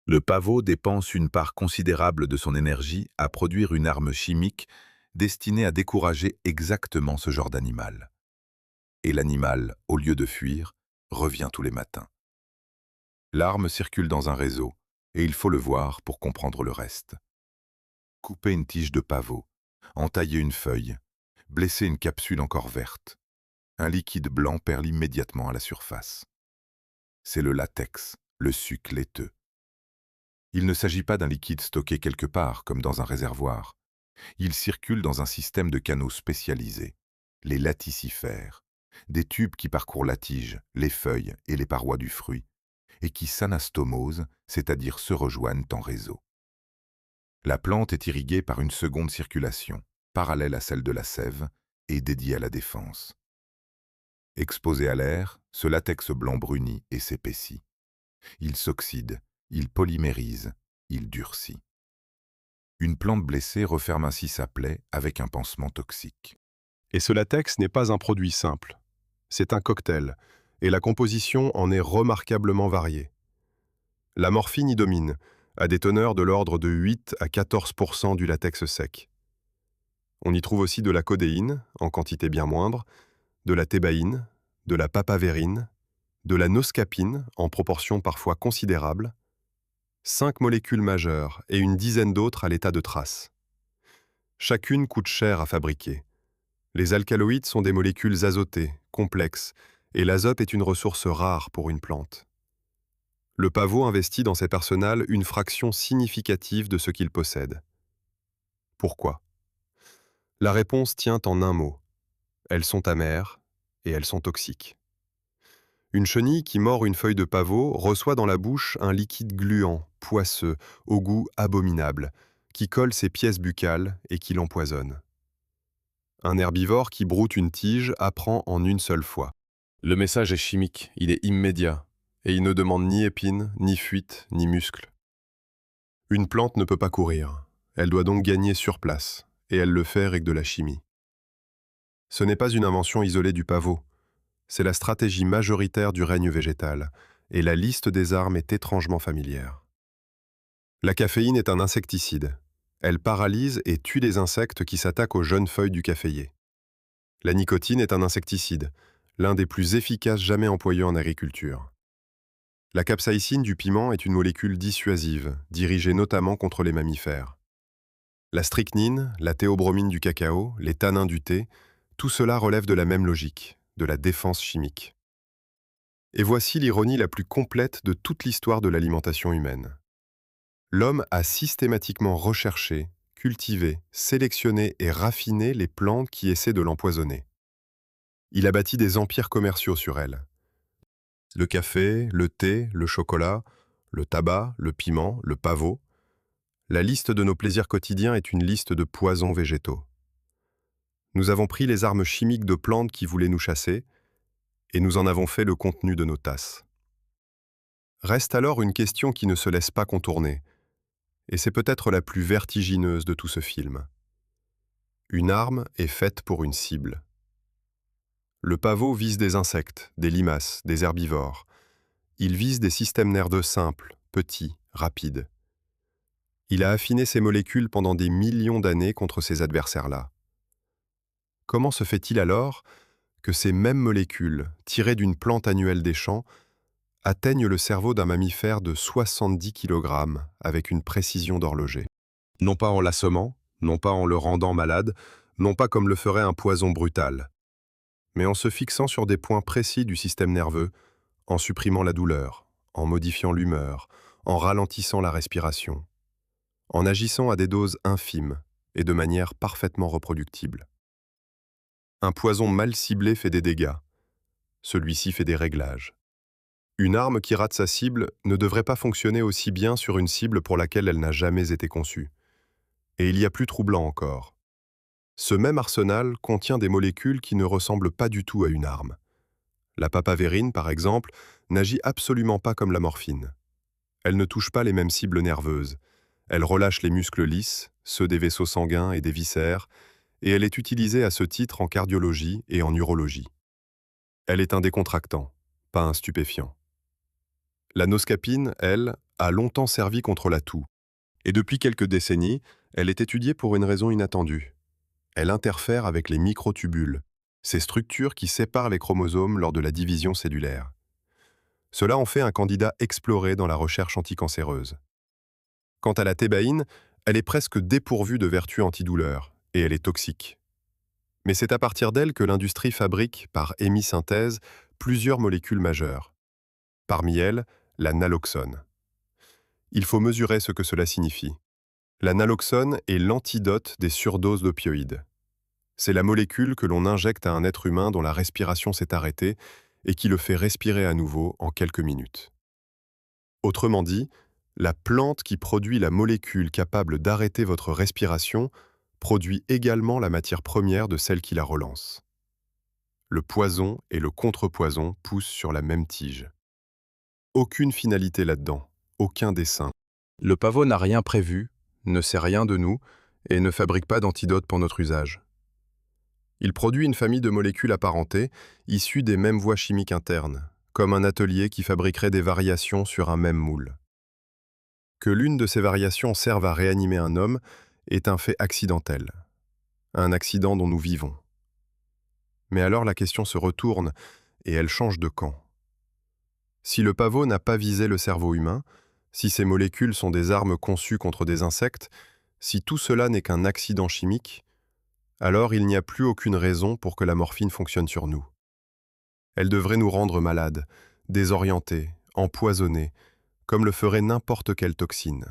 Speaker 2: Le pavot dépense une part considérable de son énergie à produire une arme chimique destinée à décourager exactement ce genre d'animal. Et l'animal, au lieu de fuir, revient tous les matins. L'arme circule dans un réseau, et il faut le voir pour comprendre le reste. Couper une tige de pavot, entailler une feuille, blesser une capsule encore verte. Un liquide blanc perle immédiatement à la surface. C'est le latex, le suc laiteux. Il ne s'agit pas d'un liquide stocké quelque part, comme dans un réservoir. Il circule dans un système de canaux spécialisés, les laticifères, des tubes qui parcourent la tige, les feuilles et les parois du fruit, et qui s'anastomosent, c'est-à-dire se rejoignent en réseau. La plante est irriguée par une seconde circulation, parallèle à celle de la sève, et dédiée à la défense. Exposé à l'air, ce latex blanc brunit et s'épaissit. Il s'oxyde, il polymérise, il durcit. Une plante blessée referme ainsi sa plaie avec un pansement toxique.
Speaker 3: Et ce latex n'est pas un produit simple. C'est un cocktail, et la composition en est remarquablement variée. La morphine y domine, à des teneurs de l'ordre de 8 à 14% du latex sec. On y trouve aussi de la codéine, en quantité bien moindre, de la thébaïne, de la papavérine, de la noscapine, en proportion parfois considérable, 5 molécules majeures et une dizaine d'autres à l'état de trace. Chacune coûte cher à fabriquer. Les alcaloïdes sont des molécules azotées, complexes, et l'azote est une ressource rare pour une plante. Le pavot investit dans cet arsenal une fraction significative de ce qu'il possède. Pourquoi ? La réponse tient en un mot. Elles sont amères et elles sont toxiques. Une chenille qui mord une feuille de pavot reçoit dans la bouche un liquide gluant, poisseux, au goût abominable, qui colle ses pièces buccales et qui l'empoisonne. Un herbivore qui broute une tige apprend en une seule fois. Le message est chimique, il est immédiat, et il ne demande ni épines, ni fuite, ni muscles. Une plante ne peut pas courir, elle doit donc gagner sur place, et elle le fait avec de la chimie. Ce n'est pas une invention isolée du pavot, c'est la stratégie majoritaire du règne végétal, et la liste des armes est étrangement familière. La caféine est un insecticide. Elle paralyse et tue les insectes qui s'attaquent aux jeunes feuilles du caféier. La nicotine est un insecticide, l'un des plus efficaces jamais employés en agriculture. La capsaïcine du piment est une molécule dissuasive, dirigée notamment contre les mammifères. La strychnine, la théobromine du cacao, les tanins du thé, tout cela relève de la même logique, de la défense chimique. Et voici l'ironie la plus complète de toute l'histoire de l'alimentation humaine. L'homme a systématiquement recherché, cultivé, sélectionné et raffiné les plantes qui essaient de l'empoisonner. Il a bâti des empires commerciaux sur elles. Le café, le thé, le chocolat, le tabac, le piment, le pavot. La liste de nos plaisirs quotidiens est une liste de poisons végétaux. Nous avons pris les armes chimiques de plantes qui voulaient nous chasser, et nous en avons fait le contenu de nos tasses. Reste alors une question qui ne se laisse pas contourner, et c'est peut-être la plus vertigineuse de tout ce film. Une arme est faite pour une cible. Le pavot vise des insectes, des limaces, des herbivores. Il vise des systèmes nerveux simples, petits, rapides. Il a affiné ses molécules pendant des millions d'années contre ces adversaires-là. Comment se fait-il alors que ces mêmes molécules, tirées d'une plante annuelle des champs, atteignent le cerveau d'un mammifère de 70 kg avec une précision d'horloger? Non pas en l'assommant, non pas en le rendant malade, non pas comme le ferait un poison brutal, mais en se fixant sur des points précis du système nerveux, en supprimant la douleur, en modifiant l'humeur, en ralentissant la respiration, en agissant à des doses infimes et de manière parfaitement reproductible. Un poison mal ciblé fait des dégâts, celui-ci fait des réglages. Une arme qui rate sa cible ne devrait pas fonctionner aussi bien sur une cible pour laquelle elle n'a jamais été conçue. Et il y a plus troublant encore. Ce même arsenal contient des molécules qui ne ressemblent pas du tout à une arme. La papavérine, par exemple, n'agit absolument pas comme la morphine. Elle ne touche pas les mêmes cibles nerveuses. Elle relâche les muscles lisses, ceux des vaisseaux sanguins et des viscères, et elle est utilisée à ce titre en cardiologie et en urologie. Elle est un décontractant, pas un stupéfiant. La noscapine, elle, a longtemps servi contre la toux. Et depuis quelques décennies, elle est étudiée pour une raison inattendue. Elle interfère avec les microtubules, ces structures qui séparent les chromosomes lors de la division cellulaire. Cela en fait un candidat exploré dans la recherche anticancéreuse. Quant à la thébaïne, elle est presque dépourvue de vertus antidouleurs, et elle est toxique. Mais c'est à partir d'elle que l'industrie fabrique, par hémisynthèse, plusieurs molécules majeures. Parmi elles, la naloxone. Il faut mesurer ce que cela signifie. La naloxone est l'antidote des surdoses d'opioïdes. C'est la molécule que l'on injecte à un être humain dont la respiration s'est arrêtée et qui le fait respirer à nouveau en quelques minutes. Autrement dit, la plante qui produit la molécule capable d'arrêter votre respiration produit également la matière première de celle qui la relance. Le poison et le contrepoison poussent sur la même tige. Aucune finalité là-dedans, aucun dessein. Le pavot n'a rien prévu, ne sait rien de nous et ne fabrique pas d'antidote pour notre usage. Il produit une famille de molécules apparentées, issues des mêmes voies chimiques internes, comme un atelier qui fabriquerait des variations sur un même moule. Que l'une de ces variations serve à réanimer un homme est un fait accidentel, un accident dont nous vivons. Mais alors la question se retourne et elle change de camp. Si le pavot n'a pas visé le cerveau humain, si ces molécules sont des armes conçues contre des insectes, si tout cela n'est qu'un accident chimique, alors il n'y a plus aucune raison pour que la morphine fonctionne sur nous. Elle devrait nous rendre malades, désorientés, empoisonnés, comme le ferait n'importe quelle toxine.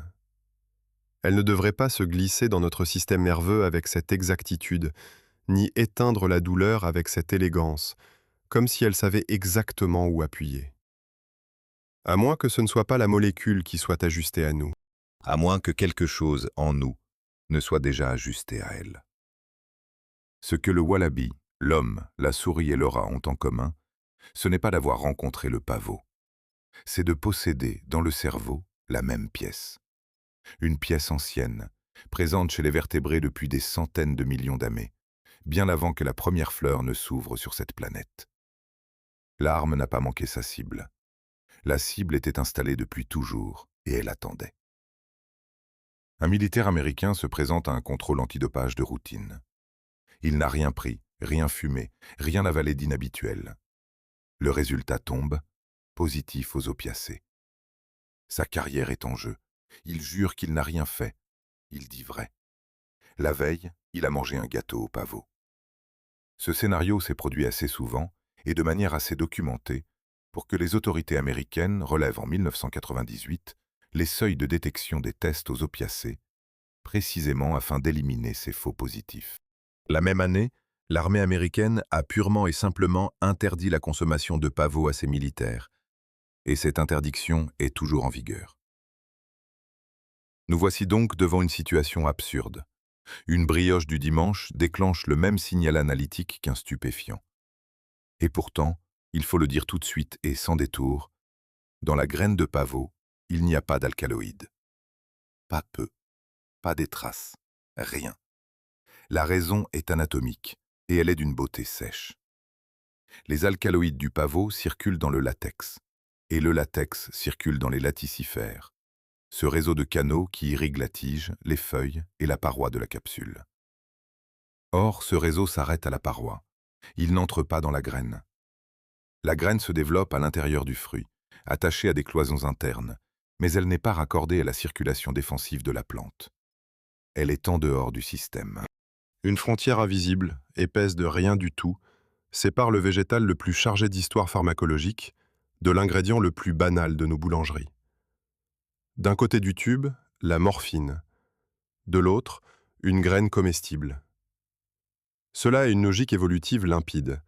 Speaker 3: Elle ne devrait pas se glisser dans notre système nerveux avec cette exactitude, ni éteindre la douleur avec cette élégance, comme si elle savait exactement où appuyer. À moins que ce ne soit pas la molécule qui soit ajustée à nous.
Speaker 2: À moins que quelque chose en nous ne soit déjà ajusté à elle. Ce que le wallaby, l'homme, la souris et le rat ont en commun, ce n'est pas d'avoir rencontré le pavot. C'est de posséder, dans le cerveau, la même pièce. Une pièce ancienne, présente chez les vertébrés depuis des centaines de millions d'années, bien avant que la première fleur ne s'ouvre sur cette planète. L'arme n'a pas manqué sa cible. La cible était installée depuis toujours, et elle attendait. Un militaire américain se présente à un contrôle antidopage de routine. Il n'a rien pris, rien fumé, rien avalé d'inhabituel. Le résultat tombe, positif aux opiacés. Sa carrière est en jeu. Il jure qu'il n'a rien fait. Il dit vrai. La veille, il a mangé un gâteau au pavot. Ce scénario s'est produit assez souvent et de manière assez documentée pour que les autorités américaines relèvent en 1998 les seuils de détection des tests aux opiacés, précisément afin d'éliminer ces faux positifs. La même année, l'armée américaine a purement et simplement interdit la consommation de pavot à ses militaires, et cette interdiction est toujours en vigueur. Nous voici donc devant une situation absurde. Une brioche du dimanche déclenche le même signal analytique qu'un stupéfiant. Et pourtant, il faut le dire tout de suite et sans détour, dans la graine de pavot, il n'y a pas d'alcaloïdes. Pas peu, pas des traces, rien. La raison est anatomique, et elle est d'une beauté sèche. Les alcaloïdes du pavot circulent dans le latex, et le latex circule dans les laticifères, ce réseau de canaux qui irrigue la tige, les feuilles et la paroi de la capsule. Or, ce réseau s'arrête à la paroi. Il n'entre pas dans la graine. La graine se développe à l'intérieur du fruit, attachée à des cloisons internes, mais elle n'est pas raccordée à la circulation défensive de la plante. Elle est en dehors du système.
Speaker 3: Une frontière invisible, épaisse de rien du tout, sépare le végétal le plus chargé d'histoire pharmacologique de l'ingrédient le plus banal de nos boulangeries. D'un côté du tube, la morphine. De l'autre, une graine comestible. Cela est une logique évolutive limpide.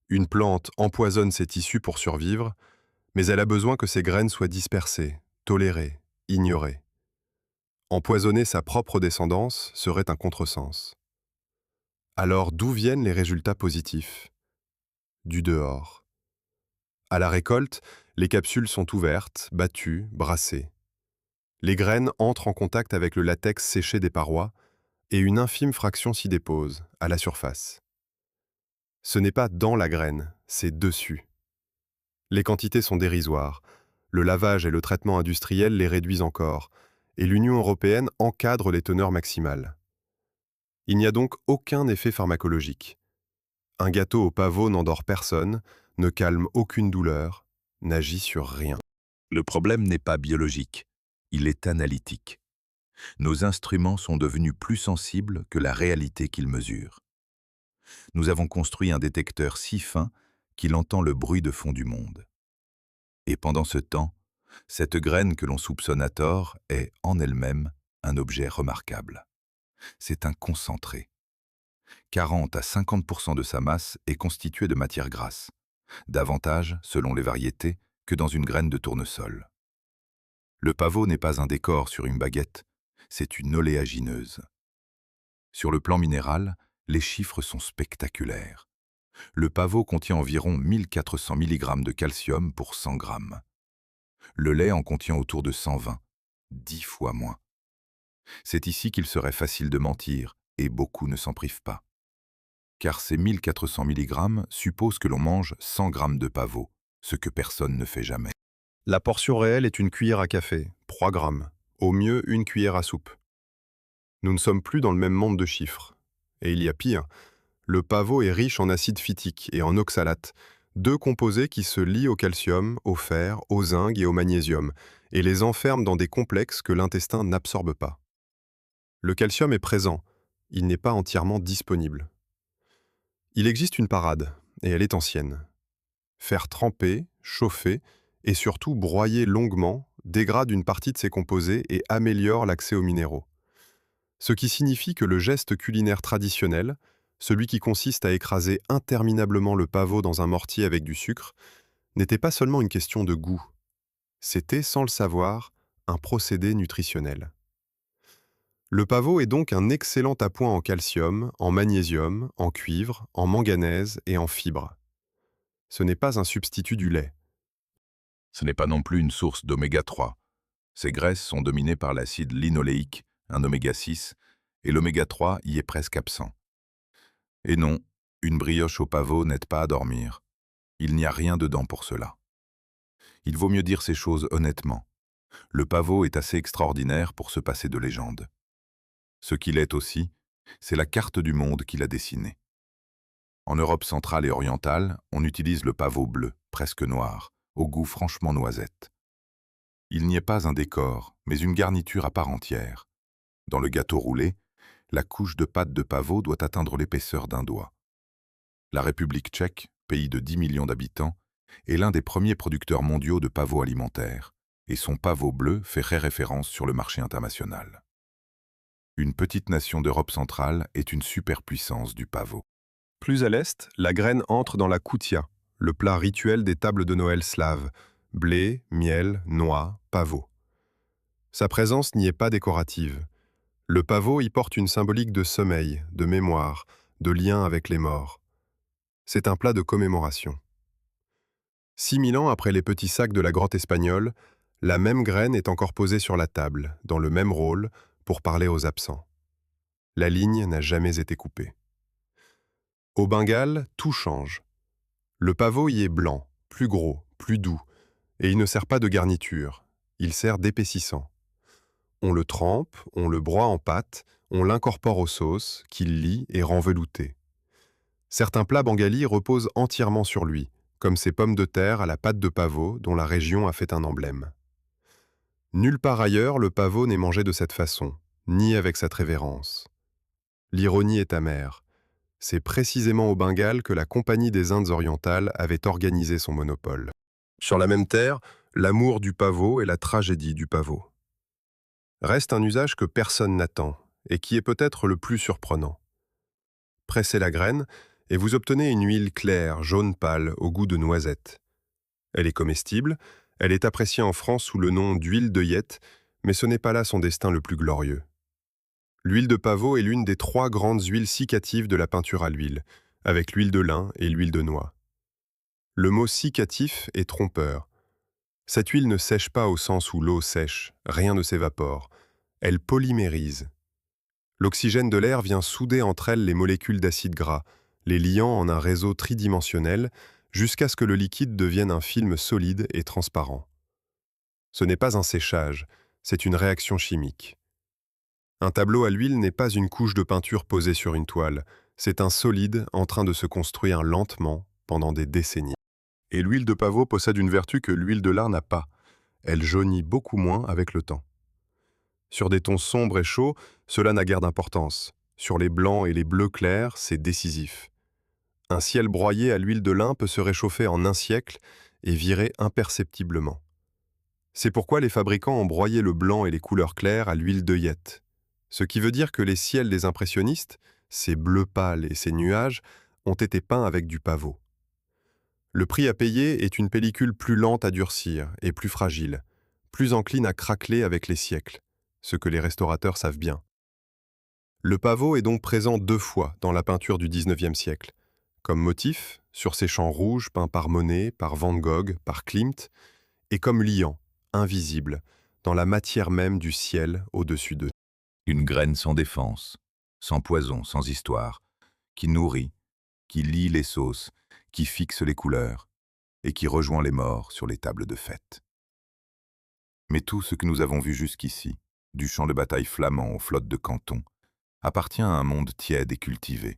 Speaker 3: Une plante empoisonne ses tissus pour survivre, mais elle a besoin que ses graines soient dispersées, tolérées, ignorées. Empoisonner sa propre descendance serait un contresens. Alors d'où viennent les résultats positifs? Du dehors. À la récolte, les capsules sont ouvertes, battues, brassées. Les graines entrent en contact avec le latex séché des parois et une infime fraction s'y dépose, à la surface. Ce n'est pas dans la graine, c'est dessus. Les quantités sont dérisoires. Le lavage et le traitement industriel les réduisent encore, et l'Union européenne encadre les teneurs maximales. Il n'y a donc aucun effet pharmacologique. Un gâteau au pavot n'endort personne, ne calme aucune douleur, n'agit sur rien.
Speaker 2: Le problème n'est pas biologique, il est analytique. Nos instruments sont devenus plus sensibles que la réalité qu'ils mesurent. Nous avons construit un détecteur si fin qu'il entend le bruit de fond du monde. Et pendant ce temps, cette graine que l'on soupçonne à tort est, en elle-même, un objet remarquable. C'est un concentré. 40 à 50% de sa masse est constituée de matière grasse, davantage, selon les variétés, que dans une graine de tournesol. Le pavot n'est pas un décor sur une baguette, c'est une oléagineuse. Sur le plan minéral, les chiffres sont spectaculaires. Le pavot contient environ 1400 mg de calcium pour 100 g. Le lait en contient autour de 120, 10 fois moins. C'est ici qu'il serait facile de mentir, et beaucoup ne s'en privent pas. Car ces 1400 mg supposent que l'on mange 100 g de pavot, ce que personne ne fait jamais.
Speaker 3: La portion réelle est une cuillère à café, 3 grammes, au mieux une cuillère à soupe. Nous ne sommes plus dans le même monde de chiffres. Et il y a pire, le pavot est riche en acide phytique et en oxalate, deux composés qui se lient au calcium, au fer, au zinc et au magnésium, et les enferment dans des complexes que l'intestin n'absorbe pas. Le calcium est présent, il n'est pas entièrement disponible. Il existe une parade, et elle est ancienne. Faire tremper, chauffer et surtout broyer longuement dégrade une partie de ces composés et améliore l'accès aux minéraux. Ce qui signifie que le geste culinaire traditionnel, celui qui consiste à écraser interminablement le pavot dans un mortier avec du sucre, n'était pas seulement une question de goût. C'était, sans le savoir, un procédé nutritionnel. Le pavot est donc un excellent appoint en calcium, en magnésium, en cuivre, en manganèse et en fibres. Ce n'est pas un substitut du lait.
Speaker 2: Ce n'est pas non plus une source d'oméga 3. Ces graisses sont dominées par l'acide linoléique, un oméga 6, et l'oméga 3 y est presque absent. Et non, une brioche au pavot n'aide pas à dormir. Il n'y a rien dedans pour cela. Il vaut mieux dire ces choses honnêtement. Le pavot est assez extraordinaire pour se passer de légende. Ce qu'il est aussi, c'est la carte du monde qu'il a dessinée. En Europe centrale et orientale, on utilise le pavot bleu, presque noir, au goût franchement noisette. Il n'y est pas un décor, mais une garniture à part entière. Dans le gâteau roulé, la couche de pâte de pavot doit atteindre l'épaisseur d'un doigt. La République tchèque, pays de 10 millions d'habitants, est l'un des premiers producteurs mondiaux de pavots alimentaires, et son pavot bleu fait référence sur le marché international. Une petite nation d'Europe centrale est une superpuissance du pavot.
Speaker 3: Plus à l'est, la graine entre dans la koutia, le plat rituel des tables de Noël slaves, blé, miel, noix, pavot. Sa présence n'y est pas décorative. Le pavot y porte une symbolique de sommeil, de mémoire, de lien avec les morts. C'est un plat de commémoration. 6000 ans après les petits sacs de la grotte espagnole, la même graine est encore posée sur la table, dans le même rôle, pour parler aux absents. La ligne n'a jamais été coupée. Au Bengale, tout change. Le pavot y est blanc, plus gros, plus doux, et il ne sert pas de garniture, il sert d'épaississant. On le trempe, on le broie en pâte, on l'incorpore aux sauces, qu'il lie et rend velouté. Certains plats bengalis reposent entièrement sur lui, comme ces pommes de terre à la pâte de pavot dont la région a fait un emblème. Nulle part ailleurs le pavot n'est mangé de cette façon, ni avec cette révérence. L'ironie est amère. C'est précisément au Bengale que la Compagnie des Indes orientales avait organisé son monopole. Sur la même terre, l'amour du pavot et la tragédie du pavot. Reste un usage que personne n'attend, et qui est peut-être le plus surprenant. Pressez la graine, et vous obtenez une huile claire, jaune pâle, au goût de noisette. Elle est comestible, elle est appréciée en France sous le nom d'huile d'œillette, mais ce n'est pas là son destin le plus glorieux. L'huile de pavot est l'une des 3 grandes huiles cicatives de la peinture à l'huile, avec l'huile de lin et l'huile de noix. Le mot cicatif est trompeur. Cette huile ne sèche pas au sens où l'eau sèche, rien ne s'évapore. Elle polymérise. L'oxygène de l'air vient souder entre elles les molécules d'acide gras, les liant en un réseau tridimensionnel, jusqu'à ce que le liquide devienne un film solide et transparent. Ce n'est pas un séchage, c'est une réaction chimique. Un tableau à l'huile n'est pas une couche de peinture posée sur une toile, c'est un solide en train de se construire lentement pendant des décennies. Et l'huile de pavot possède une vertu que l'huile de lin n'a pas. Elle jaunit beaucoup moins avec le temps. Sur des tons sombres et chauds, cela n'a guère d'importance. Sur les blancs et les bleus clairs, c'est décisif. Un ciel broyé à l'huile de lin peut se réchauffer en un siècle et virer imperceptiblement. C'est pourquoi les fabricants ont broyé le blanc et les couleurs claires à l'huile d'œillette. Ce qui veut dire que les ciels des impressionnistes, ces bleus pâles et ces nuages, ont été peints avec du pavot. Le prix à payer est une pellicule plus lente à durcir et plus fragile, plus encline à craqueler avec les siècles, ce que les restaurateurs savent bien. Le pavot est donc présent 2 fois dans la peinture du XIXe siècle, comme motif, sur ces champs rouges peints par Monet, par Van Gogh, par Klimt, et comme liant, invisible, dans la matière même du ciel au-dessus d'eux.
Speaker 2: Une graine sans défense, sans poison, sans histoire, qui nourrit, qui lie les sauces, qui fixe les couleurs, et qui rejoint les morts sur les tables de fête. Mais tout ce que nous avons vu jusqu'ici, du champ de bataille flamand aux flottes de Canton, appartient à un monde tiède et cultivé.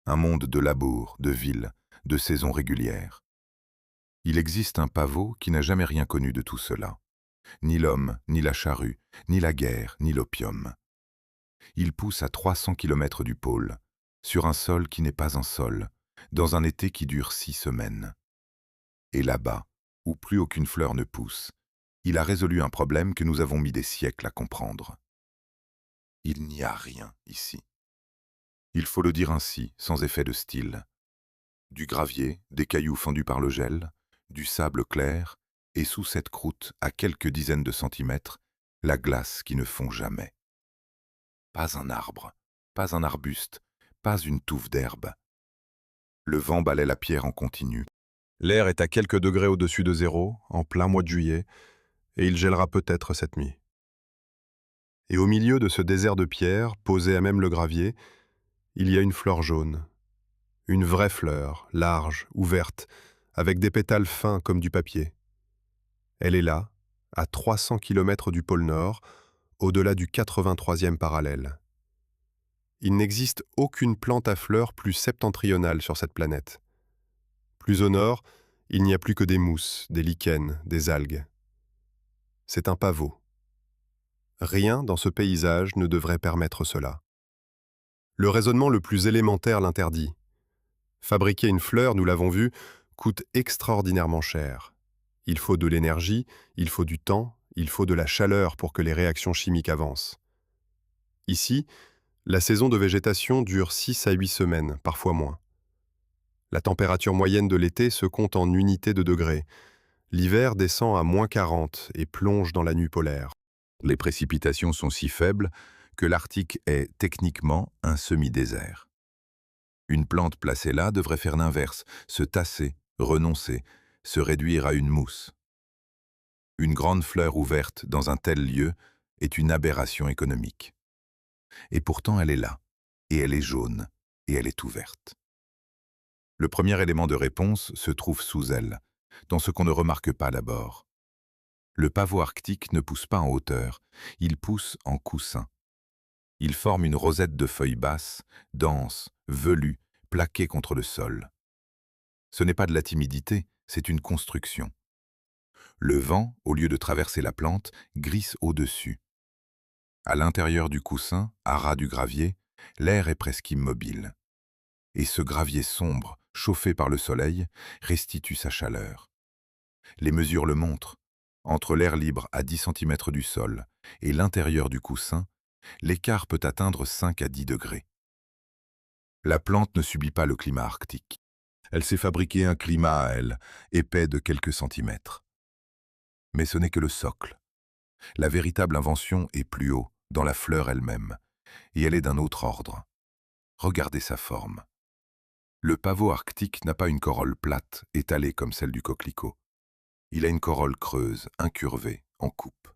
Speaker 2: Un monde de labour, de ville, de saisons régulières. Il existe un pavot qui n'a jamais rien connu de tout cela. Ni l'homme, ni la charrue, ni la guerre, ni l'opium. Il pousse à 300 km du pôle, sur un sol qui n'est pas un sol, dans un été qui dure 6 semaines. Et là-bas, où plus aucune fleur ne pousse, il a résolu un problème que nous avons mis des siècles à comprendre. Il n'y a rien ici. Il faut le dire ainsi, sans effet de style. Du gravier, des cailloux fendus par le gel, du sable clair, et sous cette croûte, à quelques dizaines de centimètres, la glace qui ne fond jamais. Pas un arbre, pas un arbuste, pas une touffe d'herbe. Le vent balaie la pierre en continu.
Speaker 3: L'air est à quelques degrés au-dessus de zéro, en plein mois de juillet, et il gèlera peut-être cette nuit. Et au milieu de ce désert de pierre, posé à même le gravier, il y a une fleur jaune. Une vraie fleur, large, ouverte, avec des pétales fins comme du papier. Elle est là, à 300 kilomètres du pôle Nord, au-delà du 83e parallèle. Il n'existe aucune plante à fleurs plus septentrionale sur cette planète. Plus au nord, il n'y a plus que des mousses, des lichens, des algues. C'est un pavot. Rien dans ce paysage ne devrait permettre cela. Le raisonnement le plus élémentaire l'interdit. Fabriquer une fleur, nous l'avons vu, coûte extraordinairement cher. Il faut de l'énergie, il faut du temps, il faut de la chaleur pour que les réactions chimiques avancent. Ici, la saison de végétation dure 6 à 8 semaines, parfois moins. La température moyenne de l'été se compte en unités de degrés. L'hiver descend à -40 et plonge dans la nuit polaire.
Speaker 2: Les précipitations sont si faibles que l'Arctique est techniquement un semi-désert. Une plante placée là devrait faire l'inverse, se tasser, renoncer, se réduire à une mousse. Une grande fleur ouverte dans un tel lieu est une aberration économique. Et pourtant elle est là, et elle est jaune, et elle est ouverte. Le premier élément de réponse se trouve sous elle, dans ce qu'on ne remarque pas d'abord. Le pavot arctique ne pousse pas en hauteur, il pousse en coussin. Il forme une rosette de feuilles basses, denses, velues, plaquées contre le sol. Ce n'est pas de la timidité, c'est une construction. Le vent, au lieu de traverser la plante, glisse au-dessus. À l'intérieur du coussin, à ras du gravier, l'air est presque immobile. Et ce gravier sombre, chauffé par le soleil, restitue sa chaleur. Les mesures le montrent. Entre l'air libre à 10 cm du sol et l'intérieur du coussin, l'écart peut atteindre 5 à 10 degrés. La plante ne subit pas le climat arctique. Elle s'est fabriquée un climat à elle, épais de quelques centimètres. Mais ce n'est que le socle. La véritable invention est plus haut, dans la fleur elle-même, et elle est d'un autre ordre. Regardez sa forme. Le pavot arctique n'a pas une corolle plate, étalée comme celle du coquelicot. Il a une corolle creuse, incurvée, en coupe.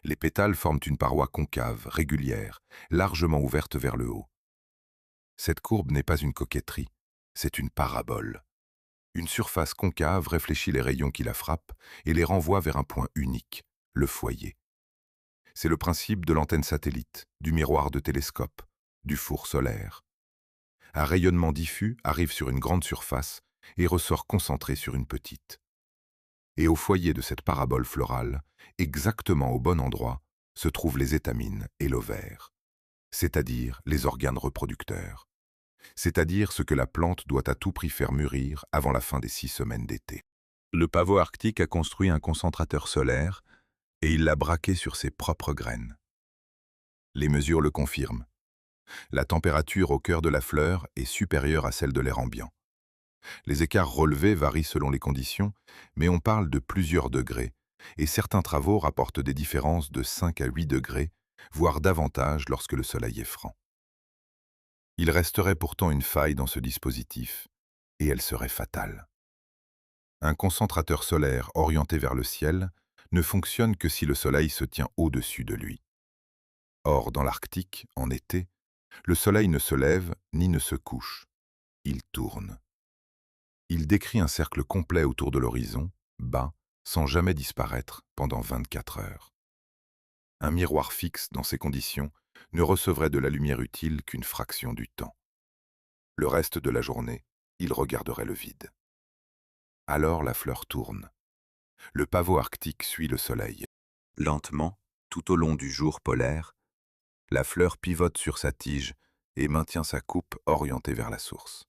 Speaker 2: Les pétales forment une paroi concave, régulière, largement ouverte vers le haut. Cette courbe n'est pas une coquetterie, c'est une parabole. Une surface concave réfléchit les rayons qui la frappent et les renvoie vers un point unique, le foyer. C'est le principe de l'antenne satellite, du miroir de télescope, du four solaire. Un rayonnement diffus arrive sur une grande surface et ressort concentré sur une petite. Et au foyer de cette parabole florale, exactement au bon endroit, se trouvent les étamines et l'ovaire, c'est-à-dire les organes reproducteurs, c'est-à-dire ce que la plante doit à tout prix faire mûrir avant la fin des 6 semaines d'été. Le pavot arctique a construit un concentrateur solaire et il l'a braqué sur ses propres graines. Les mesures le confirment. La température au cœur de la fleur est supérieure à celle de l'air ambiant. Les écarts relevés varient selon les conditions, mais on parle de plusieurs degrés, et certains travaux rapportent des différences de 5 à 8 degrés, voire davantage lorsque le soleil est franc. Il resterait pourtant une faille dans ce dispositif, et elle serait fatale. Un concentrateur solaire orienté vers le ciel ne fonctionne que si le soleil se tient au-dessus de lui. Or, dans l'Arctique, en été, le soleil ne se lève ni ne se couche. Il tourne. Il décrit un cercle complet autour de l'horizon, bas, sans jamais disparaître pendant 24 heures. Un miroir fixe, dans ces conditions, ne recevrait de la lumière utile qu'une fraction du temps. Le reste de la journée, il regarderait le vide. Alors la fleur tourne. Le pavot arctique suit le soleil. Lentement, tout au long du jour polaire, la fleur pivote sur sa tige et maintient sa coupe orientée vers la source.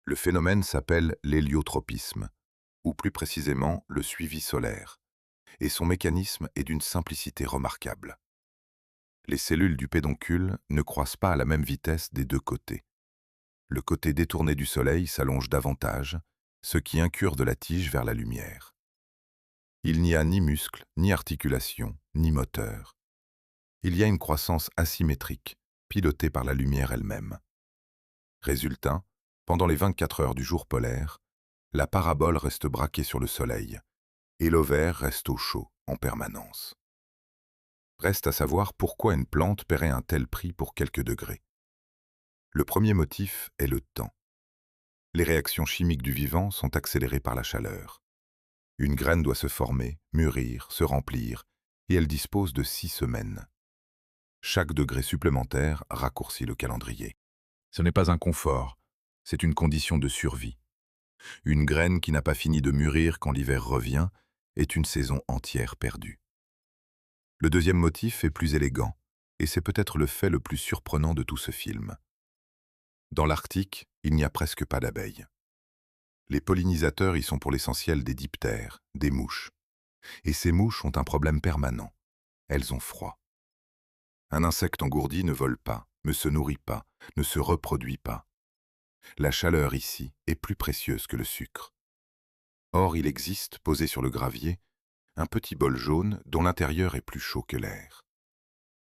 Speaker 2: Le phénomène s'appelle l'héliotropisme, ou plus précisément le suivi solaire, et son mécanisme est d'une simplicité remarquable. Les cellules du pédoncule ne croissent pas à la même vitesse des deux côtés. Le côté détourné du soleil s'allonge davantage, ce qui incurve la tige vers la lumière. Il n'y a ni muscles, ni articulations, ni moteur. Il y a une croissance asymétrique, pilotée par la lumière elle-même. Résultat, pendant les 24 heures du jour polaire, la parabole reste braquée sur le soleil, et l'ovaire reste au chaud en permanence. Reste à savoir pourquoi une plante paierait un tel prix pour quelques degrés. Le premier motif est le temps. Les réactions chimiques du vivant sont accélérées par la chaleur. Une graine doit se former, mûrir, se remplir, et elle dispose de 6 semaines. Chaque degré supplémentaire raccourcit le calendrier. Ce n'est pas un confort, c'est une condition de survie. Une graine qui n'a pas fini de mûrir quand l'hiver revient est une saison entière perdue. Le deuxième motif est plus élégant, et c'est peut-être le fait le plus surprenant de tout ce film. Dans l'Arctique, il n'y a presque pas d'abeilles. Les pollinisateurs y sont pour l'essentiel des diptères, des mouches. Et ces mouches ont un problème permanent. Elles ont froid. Un insecte engourdi ne vole pas, ne se nourrit pas, ne se reproduit pas. La chaleur ici est plus précieuse que le sucre. Or, il existe, posé sur le gravier, un petit bol jaune dont l'intérieur est plus chaud que l'air.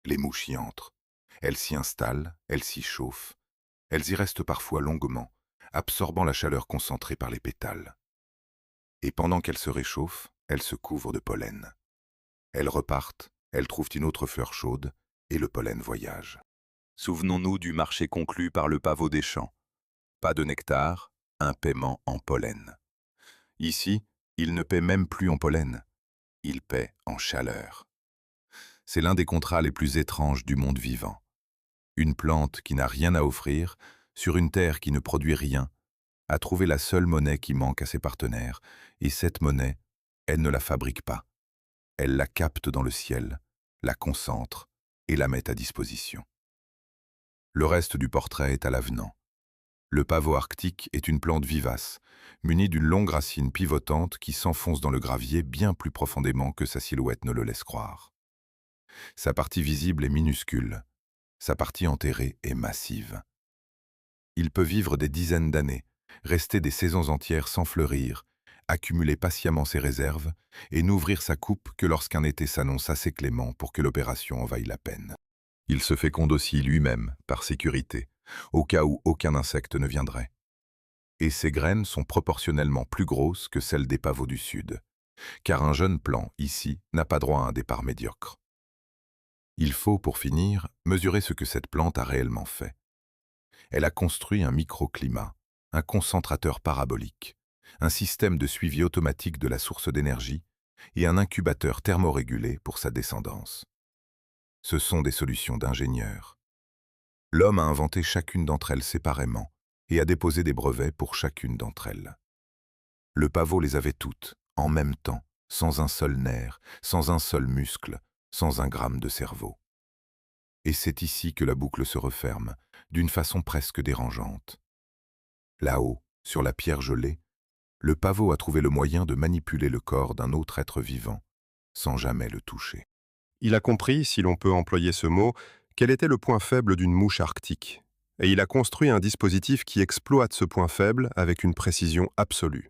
Speaker 2: Les mouches y entrent. Elles s'y installent, elles s'y chauffent. Elles y restent parfois longuement, absorbant la chaleur concentrée par les pétales. Et pendant qu'elles se réchauffent, elles se couvrent de pollen. Elles repartent, elles trouvent une autre fleur chaude, et le pollen voyage. Souvenons-nous du marché conclu par le pavot des champs. Pas de nectar, un paiement en pollen. Ici, il ne paie même plus en pollen, il paie en chaleur. C'est l'un des contrats les plus étranges du monde vivant. Une plante qui n'a rien à offrir, sur une terre qui ne produit rien, a trouvé la seule monnaie qui manque à ses partenaires, et cette monnaie, elle ne la fabrique pas. Elle la capte dans le ciel, la concentre et la met à disposition. Le reste du portrait est à l'avenant. Le pavot arctique est une plante vivace, munie d'une longue racine pivotante qui s'enfonce dans le gravier bien plus profondément que sa silhouette ne le laisse croire. Sa partie visible est minuscule, sa partie enterrée est massive. Il peut vivre des dizaines d'années, rester des saisons entières sans fleurir, accumuler patiemment ses réserves et n'ouvrir sa coupe que lorsqu'un été s'annonce assez clément pour que l'opération en vaille la peine. Il se féconde aussi lui-même, par sécurité, au cas où aucun insecte ne viendrait. Et ses graines sont proportionnellement plus grosses que celles des pavots du Sud, car un jeune plant, ici, n'a pas droit à un départ médiocre. Il faut, pour finir, mesurer ce que cette plante a réellement fait. Elle a construit un microclimat, un concentrateur parabolique, un système de suivi automatique de la source d'énergie et un incubateur thermorégulé pour sa descendance. Ce sont des solutions d'ingénieurs. L'homme a inventé chacune d'entre elles séparément et a déposé des brevets pour chacune d'entre elles. Le pavot les avait toutes, en même temps, sans un seul nerf, sans un seul muscle, sans un gramme de cerveau. Et c'est ici que la boucle se referme, d'une façon presque dérangeante. Là-haut, sur la pierre gelée, le pavot a trouvé le moyen de manipuler le corps d'un autre être vivant, sans jamais le toucher.
Speaker 3: Il a compris, si l'on peut employer ce mot, quel était le point faible d'une mouche arctique. Et il a construit un dispositif qui exploite ce point faible avec une précision absolue.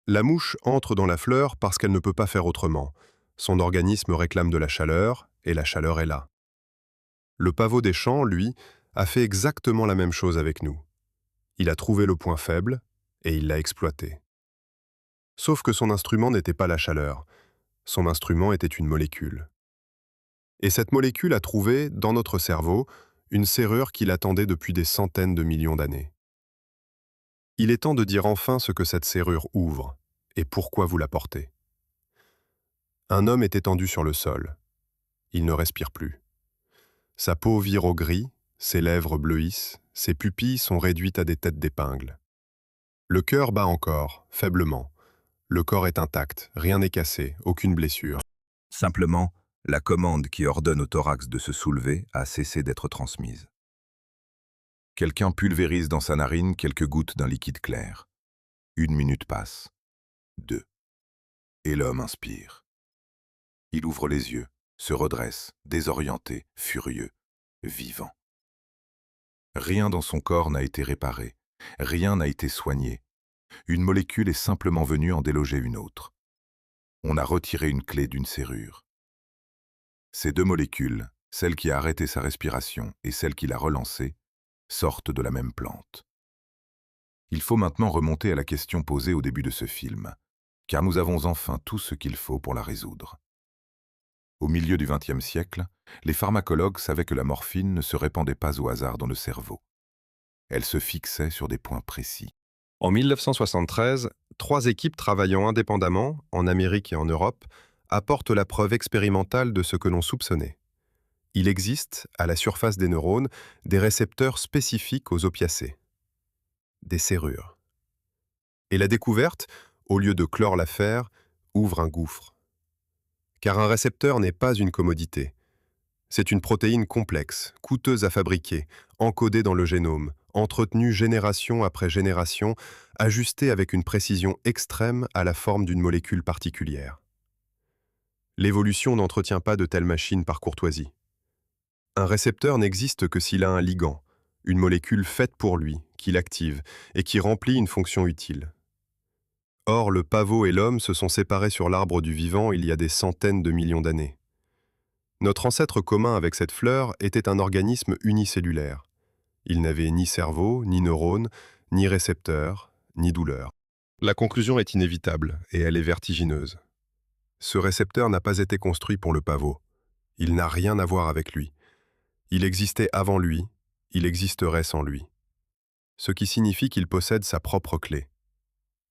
Speaker 3: La mouche entre dans la fleur parce qu'elle ne peut pas faire autrement. Son organisme réclame de la chaleur, et la chaleur est là. Le pavot des champs, lui, a fait exactement la même chose avec nous. Il a trouvé le point faible, et il l'a exploité. Sauf que son instrument n'était pas la chaleur. Son instrument était une molécule. Et cette molécule a trouvé, dans notre cerveau, une serrure qui l'attendait depuis des centaines de millions d'années. Il est temps de dire enfin ce que cette serrure ouvre, et pourquoi vous la portez. Un homme est étendu sur le sol. Il ne respire plus. Sa peau vire au gris, ses lèvres bleuissent, ses pupilles sont réduites à des têtes d'épingle. Le cœur bat encore, faiblement. Le corps est intact, rien n'est cassé, aucune blessure.
Speaker 2: Simplement, la commande qui ordonne au thorax de se soulever a cessé d'être transmise. Quelqu'un pulvérise dans sa narine quelques gouttes d'un liquide clair. 1 minute passe. 2. Et l'homme inspire. Il ouvre les yeux, se redresse, désorienté, furieux, vivant. Rien dans son corps n'a été réparé, rien n'a été soigné. Une molécule est simplement venue en déloger une autre. On a retiré une clé d'une serrure. Ces deux molécules, celle qui a arrêté sa respiration et celle qui l'a relancée, sortent de la même plante. Il faut maintenant remonter à la question posée au début de ce film, car nous avons enfin tout ce qu'il faut pour la résoudre. Au milieu du XXe siècle, les pharmacologues savaient que la morphine ne se répandait pas au hasard dans le cerveau. Elle se fixait sur des points précis.
Speaker 3: En 1973, 3 équipes travaillant indépendamment, en Amérique et en Europe, apportent la preuve expérimentale de ce que l'on soupçonnait. Il existe, à la surface des neurones, des récepteurs spécifiques aux opiacés. Des serrures. Et la découverte, au lieu de clore l'affaire, ouvre un gouffre. Car un récepteur n'est pas une commodité. C'est une protéine complexe, coûteuse à fabriquer, encodée dans le génome, entretenue génération après génération, ajustée avec une précision extrême à la forme d'une molécule particulière. L'évolution n'entretient pas de telles machines par courtoisie. Un récepteur n'existe que s'il a un ligand, une molécule faite pour lui, qui l'active et qui remplit une fonction utile. Or, le pavot et l'homme se sont séparés sur l'arbre du vivant il y a des centaines de millions d'années. Notre ancêtre commun avec cette fleur était un organisme unicellulaire. Il n'avait ni cerveau, ni neurones, ni récepteurs, ni douleur. La conclusion est inévitable, et elle est vertigineuse. Ce récepteur n'a pas été construit pour le pavot. Il n'a rien à voir avec lui. Il existait avant lui, il existerait sans lui. Ce qui signifie qu'il possède sa propre clé.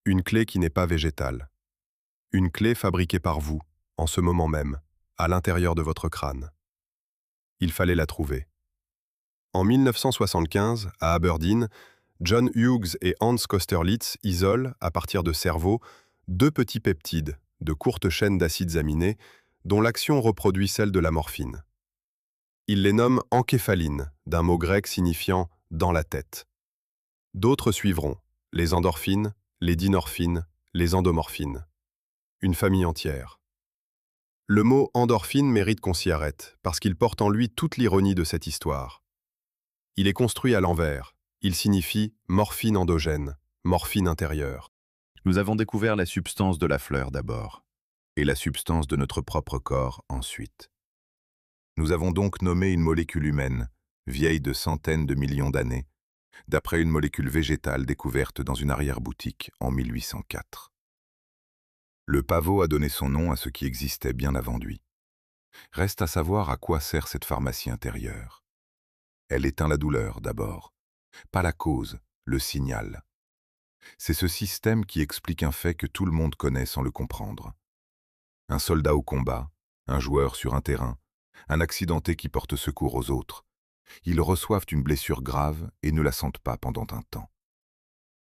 Speaker 3: Une clé qui n'est pas végétale. Une clé fabriquée par vous, en ce moment même, à l'intérieur de votre crâne. Il fallait la trouver. En 1975, à Aberdeen, John Hughes et Hans Kosterlitz isolent, à partir de cerveaux, 2 petits peptides, de courtes chaînes d'acides aminés, dont l'action reproduit celle de la morphine. Ils les nomment encéphalines, d'un mot grec signifiant « dans la tête ». D'autres suivront, les endorphines, les dynorphines, les endomorphines. Une famille entière. Le mot endorphine mérite qu'on s'y arrête, parce qu'il porte en lui toute l'ironie de cette histoire. Il est construit à l'envers. Il signifie morphine endogène, morphine intérieure.
Speaker 2: Nous avons découvert la substance de la fleur d'abord, et la substance de notre propre corps ensuite. Nous avons donc nommé une molécule humaine, vieille de centaines de millions d'années, d'après une molécule végétale découverte dans une arrière-boutique en 1804. Le pavot a donné son nom à ce qui existait bien avant lui. Reste à savoir à quoi sert cette pharmacie intérieure. Elle éteint la douleur d'abord, pas la cause, le signal. C'est ce système qui explique un fait que tout le monde connaît sans le comprendre. Un soldat au combat, un joueur sur un terrain, un accidenté qui porte secours aux autres. Ils reçoivent une blessure grave et ne la sentent pas pendant un temps.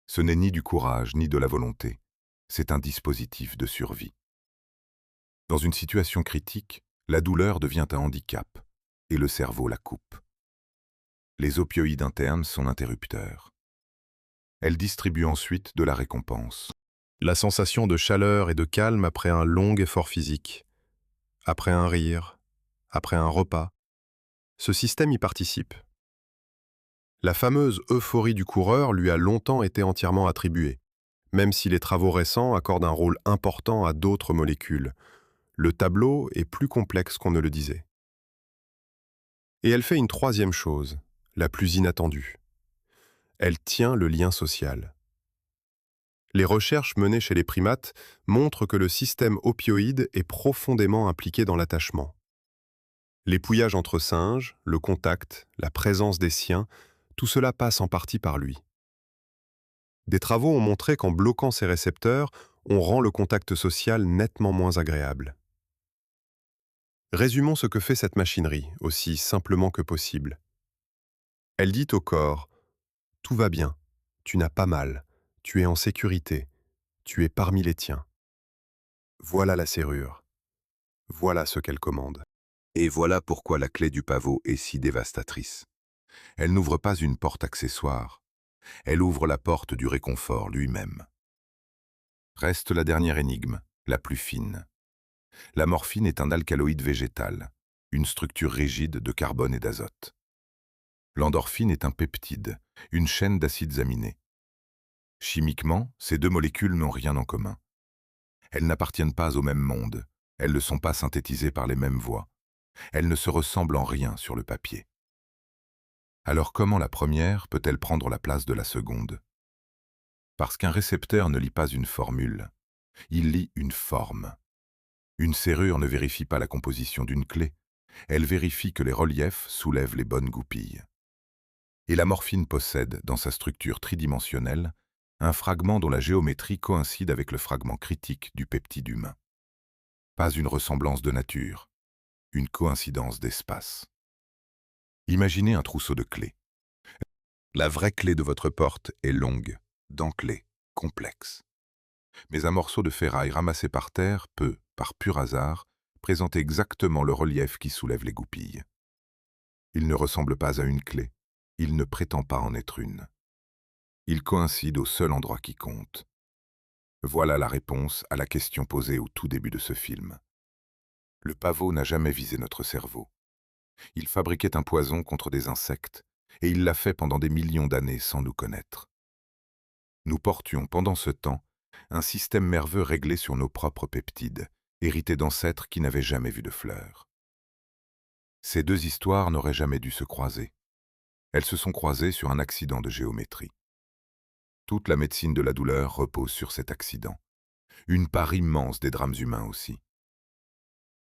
Speaker 2: Ce n'est ni du courage ni de la volonté, c'est un dispositif de survie. Dans une situation critique, la douleur devient un handicap et le cerveau la coupe. Les opioïdes internes sont l'interrupteur. Elles distribuent ensuite de la récompense.
Speaker 3: La sensation de chaleur et de calme après un long effort physique, après un rire, après un repas. Ce système y participe. La fameuse euphorie du coureur lui a longtemps été entièrement attribuée, même si les travaux récents accordent un rôle important à d'autres molécules. Le tableau est plus complexe qu'on ne le disait. Et elle fait une troisième chose, la plus inattendue. Elle tient le lien social. Les recherches menées chez les primates montrent que le système opioïde est profondément impliqué dans l'attachement. L'épouillage entre singes, le contact, la présence des siens, tout cela passe en partie par lui. Des travaux ont montré qu'en bloquant ces récepteurs, on rend le contact social nettement moins agréable. Résumons ce que fait cette machinerie, aussi simplement que possible. Elle dit au corps « Tout va bien, tu n'as pas mal, tu es en sécurité, tu es parmi les tiens. » Voilà la serrure. Voilà ce qu'elle commande.
Speaker 2: Et voilà pourquoi la clé du pavot est si dévastatrice. Elle n'ouvre pas une porte accessoire, elle ouvre la porte du réconfort lui-même. Reste la dernière énigme, la plus fine. La morphine est un alcaloïde végétal, une structure rigide de carbone et d'azote. L'endorphine est un peptide, une chaîne d'acides aminés. Chimiquement, ces deux molécules n'ont rien en commun. Elles n'appartiennent pas au même monde, elles ne sont pas synthétisées par les mêmes voies, elles ne se ressemblent en rien sur le papier. Alors comment la première peut-elle prendre la place de la seconde? Parce qu'un récepteur ne lit pas une formule, il lit une forme. Une serrure ne vérifie pas la composition d'une clé, elle vérifie que les reliefs soulèvent les bonnes goupilles. Et la morphine possède, dans sa structure tridimensionnelle, un fragment dont la géométrie coïncide avec le fragment critique du peptide humain. Pas une ressemblance de nature, une coïncidence d'espace. Imaginez un trousseau de clés. La vraie clé de votre porte est longue, dentelée, complexe. Mais un morceau de ferraille ramassé par terre peut, par pur hasard, présenter exactement le relief qui soulève les goupilles. Il ne ressemble pas à une clé, il ne prétend pas en être une. Il coïncide au seul endroit qui compte. Voilà la réponse à la question posée au tout début de ce film. Le pavot n'a jamais visé notre cerveau. Il fabriquait un poison contre des insectes, et il l'a fait pendant des millions d'années sans nous connaître. Nous portions, pendant ce temps, un système nerveux réglé sur nos propres peptides, hérité d'ancêtres qui n'avaient jamais vu de fleurs. Ces deux histoires n'auraient jamais dû se croiser. Elles se sont croisées sur un accident de géométrie. Toute la médecine de la douleur repose sur cet accident. Une part immense des drames humains aussi.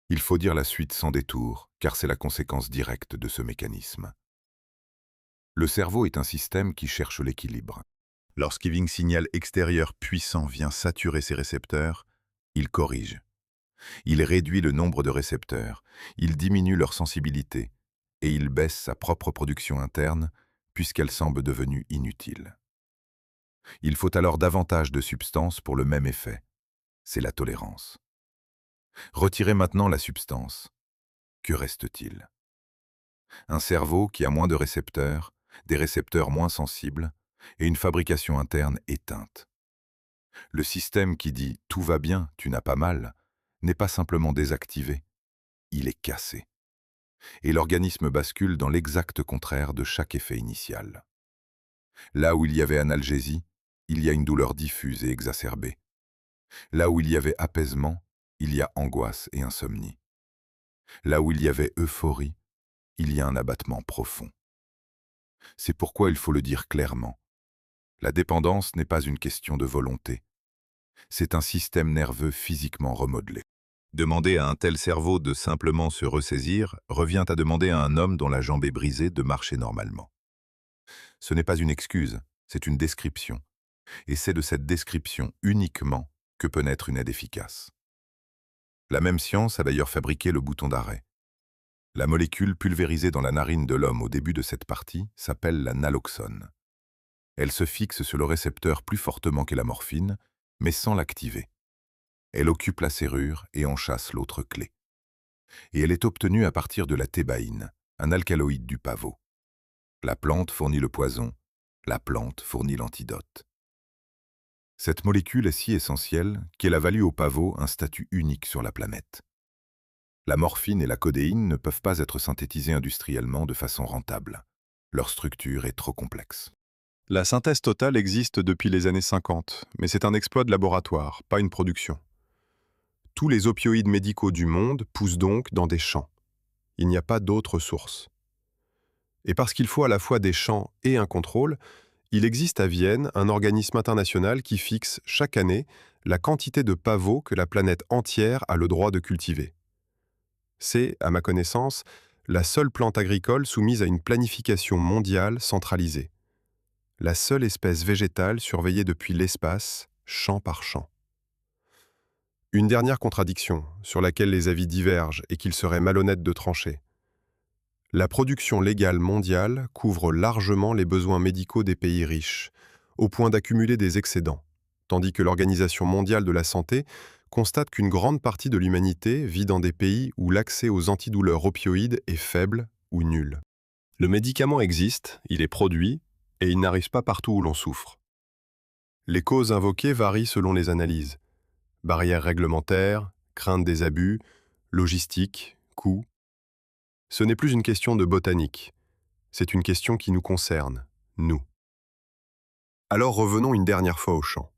Speaker 2: Il faut dire la suite sans détour, car c'est la conséquence directe de ce mécanisme. Le cerveau est un système qui cherche l'équilibre. Lorsqu'un signal extérieur puissant vient saturer ses récepteurs, il corrige. Il réduit le nombre de récepteurs, il diminue leur sensibilité, et il baisse sa propre production interne, puisqu'elle semble devenue inutile. Il faut alors davantage de substances pour le même effet. C'est la tolérance. Retirez maintenant la substance. Que reste-t-il? Un cerveau qui a moins de récepteurs, des récepteurs moins sensibles, et une fabrication interne éteinte. Le système qui dit « tout va bien, tu n'as pas mal » n'est pas simplement désactivé, il est cassé. Et l'organisme bascule dans l'exact contraire de chaque effet initial. Là où il y avait analgésie, il y a une douleur diffuse et exacerbée. Là où il y avait apaisement, il y a angoisse et insomnie. Là où il y avait euphorie, il y a un abattement profond. C'est pourquoi il faut le dire clairement. La dépendance n'est pas une question de volonté. C'est un système nerveux physiquement remodelé. Demander à un tel cerveau de simplement se ressaisir revient à demander à un homme dont la jambe est brisée de marcher normalement. Ce n'est pas une excuse, c'est une description. Et c'est de cette description uniquement que peut naître une aide efficace. La même science a d'ailleurs fabriqué le bouton d'arrêt. La molécule pulvérisée dans la narine de l'homme au début de cette partie s'appelle la naloxone. Elle se fixe sur le récepteur plus fortement que la morphine, mais sans l'activer. Elle occupe la serrure et en chasse l'autre clé. Et elle est obtenue à partir de la thébaïne, un alcaloïde du pavot. La plante fournit le poison, la plante fournit l'antidote. Cette molécule est si essentielle qu'elle a valu au pavot un statut unique sur la planète. La morphine et la codéine ne peuvent pas être synthétisées industriellement de façon rentable. Leur structure est trop complexe.
Speaker 3: La synthèse totale existe depuis les années 50, mais c'est un exploit de laboratoire, pas une production. Tous les opioïdes médicaux du monde poussent donc dans des champs. Il n'y a pas d'autre source. Et parce qu'il faut à la fois des champs et un contrôle, il existe à Vienne un organisme international qui fixe chaque année la quantité de pavots que la planète entière a le droit de cultiver. C'est, à ma connaissance, la seule plante agricole soumise à une planification mondiale centralisée. La seule espèce végétale surveillée depuis l'espace, champ par champ. Une dernière contradiction, sur laquelle les avis divergent et qu'il serait malhonnête de trancher. La production légale mondiale couvre largement les besoins médicaux des pays riches, au point d'accumuler des excédents, tandis que l'Organisation mondiale de la santé constate qu'une grande partie de l'humanité vit dans des pays où l'accès aux antidouleurs opioïdes est faible ou nul. Le médicament existe, il est produit, et il n'arrive pas partout où l'on souffre. Les causes invoquées varient selon les analyses. Barrières réglementaires, crainte des abus, logistique, coût. Ce n'est plus une question de botanique, c'est une question qui nous concerne, nous. Alors revenons une dernière fois au champ.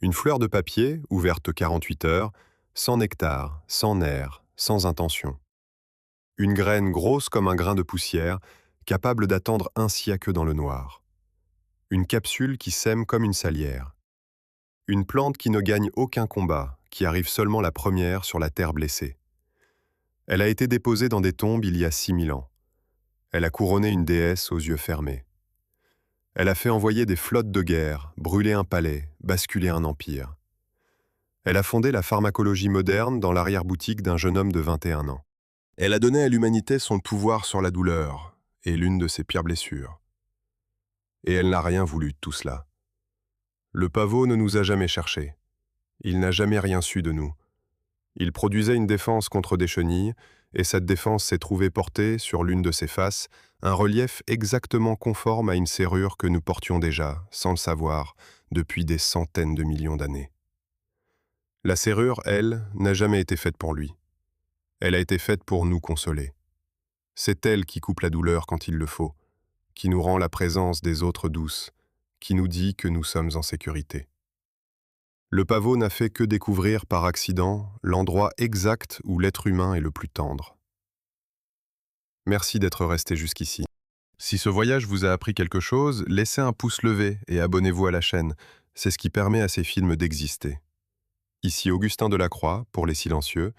Speaker 3: Une fleur de papier, ouverte 48 heures, sans nectar, sans nerf, sans intention. Une graine grosse comme un grain de poussière, capable d'attendre un siècle dans le noir. Une capsule qui sème comme une salière. Une plante qui ne gagne aucun combat, qui arrive seulement la première sur la terre blessée. Elle a été déposée dans des tombes il y a 6000 ans. Elle a couronné une déesse aux yeux fermés. Elle a fait envoyer des flottes de guerre, brûler un palais, basculer un empire. Elle a fondé la pharmacologie moderne dans l'arrière-boutique d'un jeune homme de 21 ans. Elle a donné à l'humanité son pouvoir sur la douleur, et l'une de ses pires blessures. Et elle n'a rien voulu de tout cela. Le pavot ne nous a jamais cherchés. Il n'a jamais rien su de nous. Il produisait une défense contre des chenilles, et cette défense s'est trouvée porter, sur l'une de ses faces, un relief exactement conforme à une serrure que nous portions déjà, sans le savoir, depuis des centaines de millions d'années. La serrure, elle, n'a jamais été faite pour lui. Elle a été faite pour nous consoler. C'est elle qui coupe la douleur quand il le faut, qui nous rend la présence des autres douce, qui nous dit que nous sommes en sécurité. Le pavot n'a fait que découvrir par accident l'endroit exact où l'être humain est le plus tendre. Merci d'être resté jusqu'ici. Si ce voyage vous a appris quelque chose, laissez un pouce levé et abonnez-vous à la chaîne. C'est ce qui permet à ces films d'exister. Ici Augustin Delacroix pour Les Silencieux,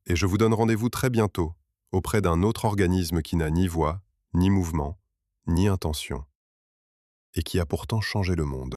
Speaker 3: et je vous donne rendez-vous très bientôt auprès d'un autre organisme qui n'a ni voix, ni mouvement, ni intention, et qui a pourtant changé le monde.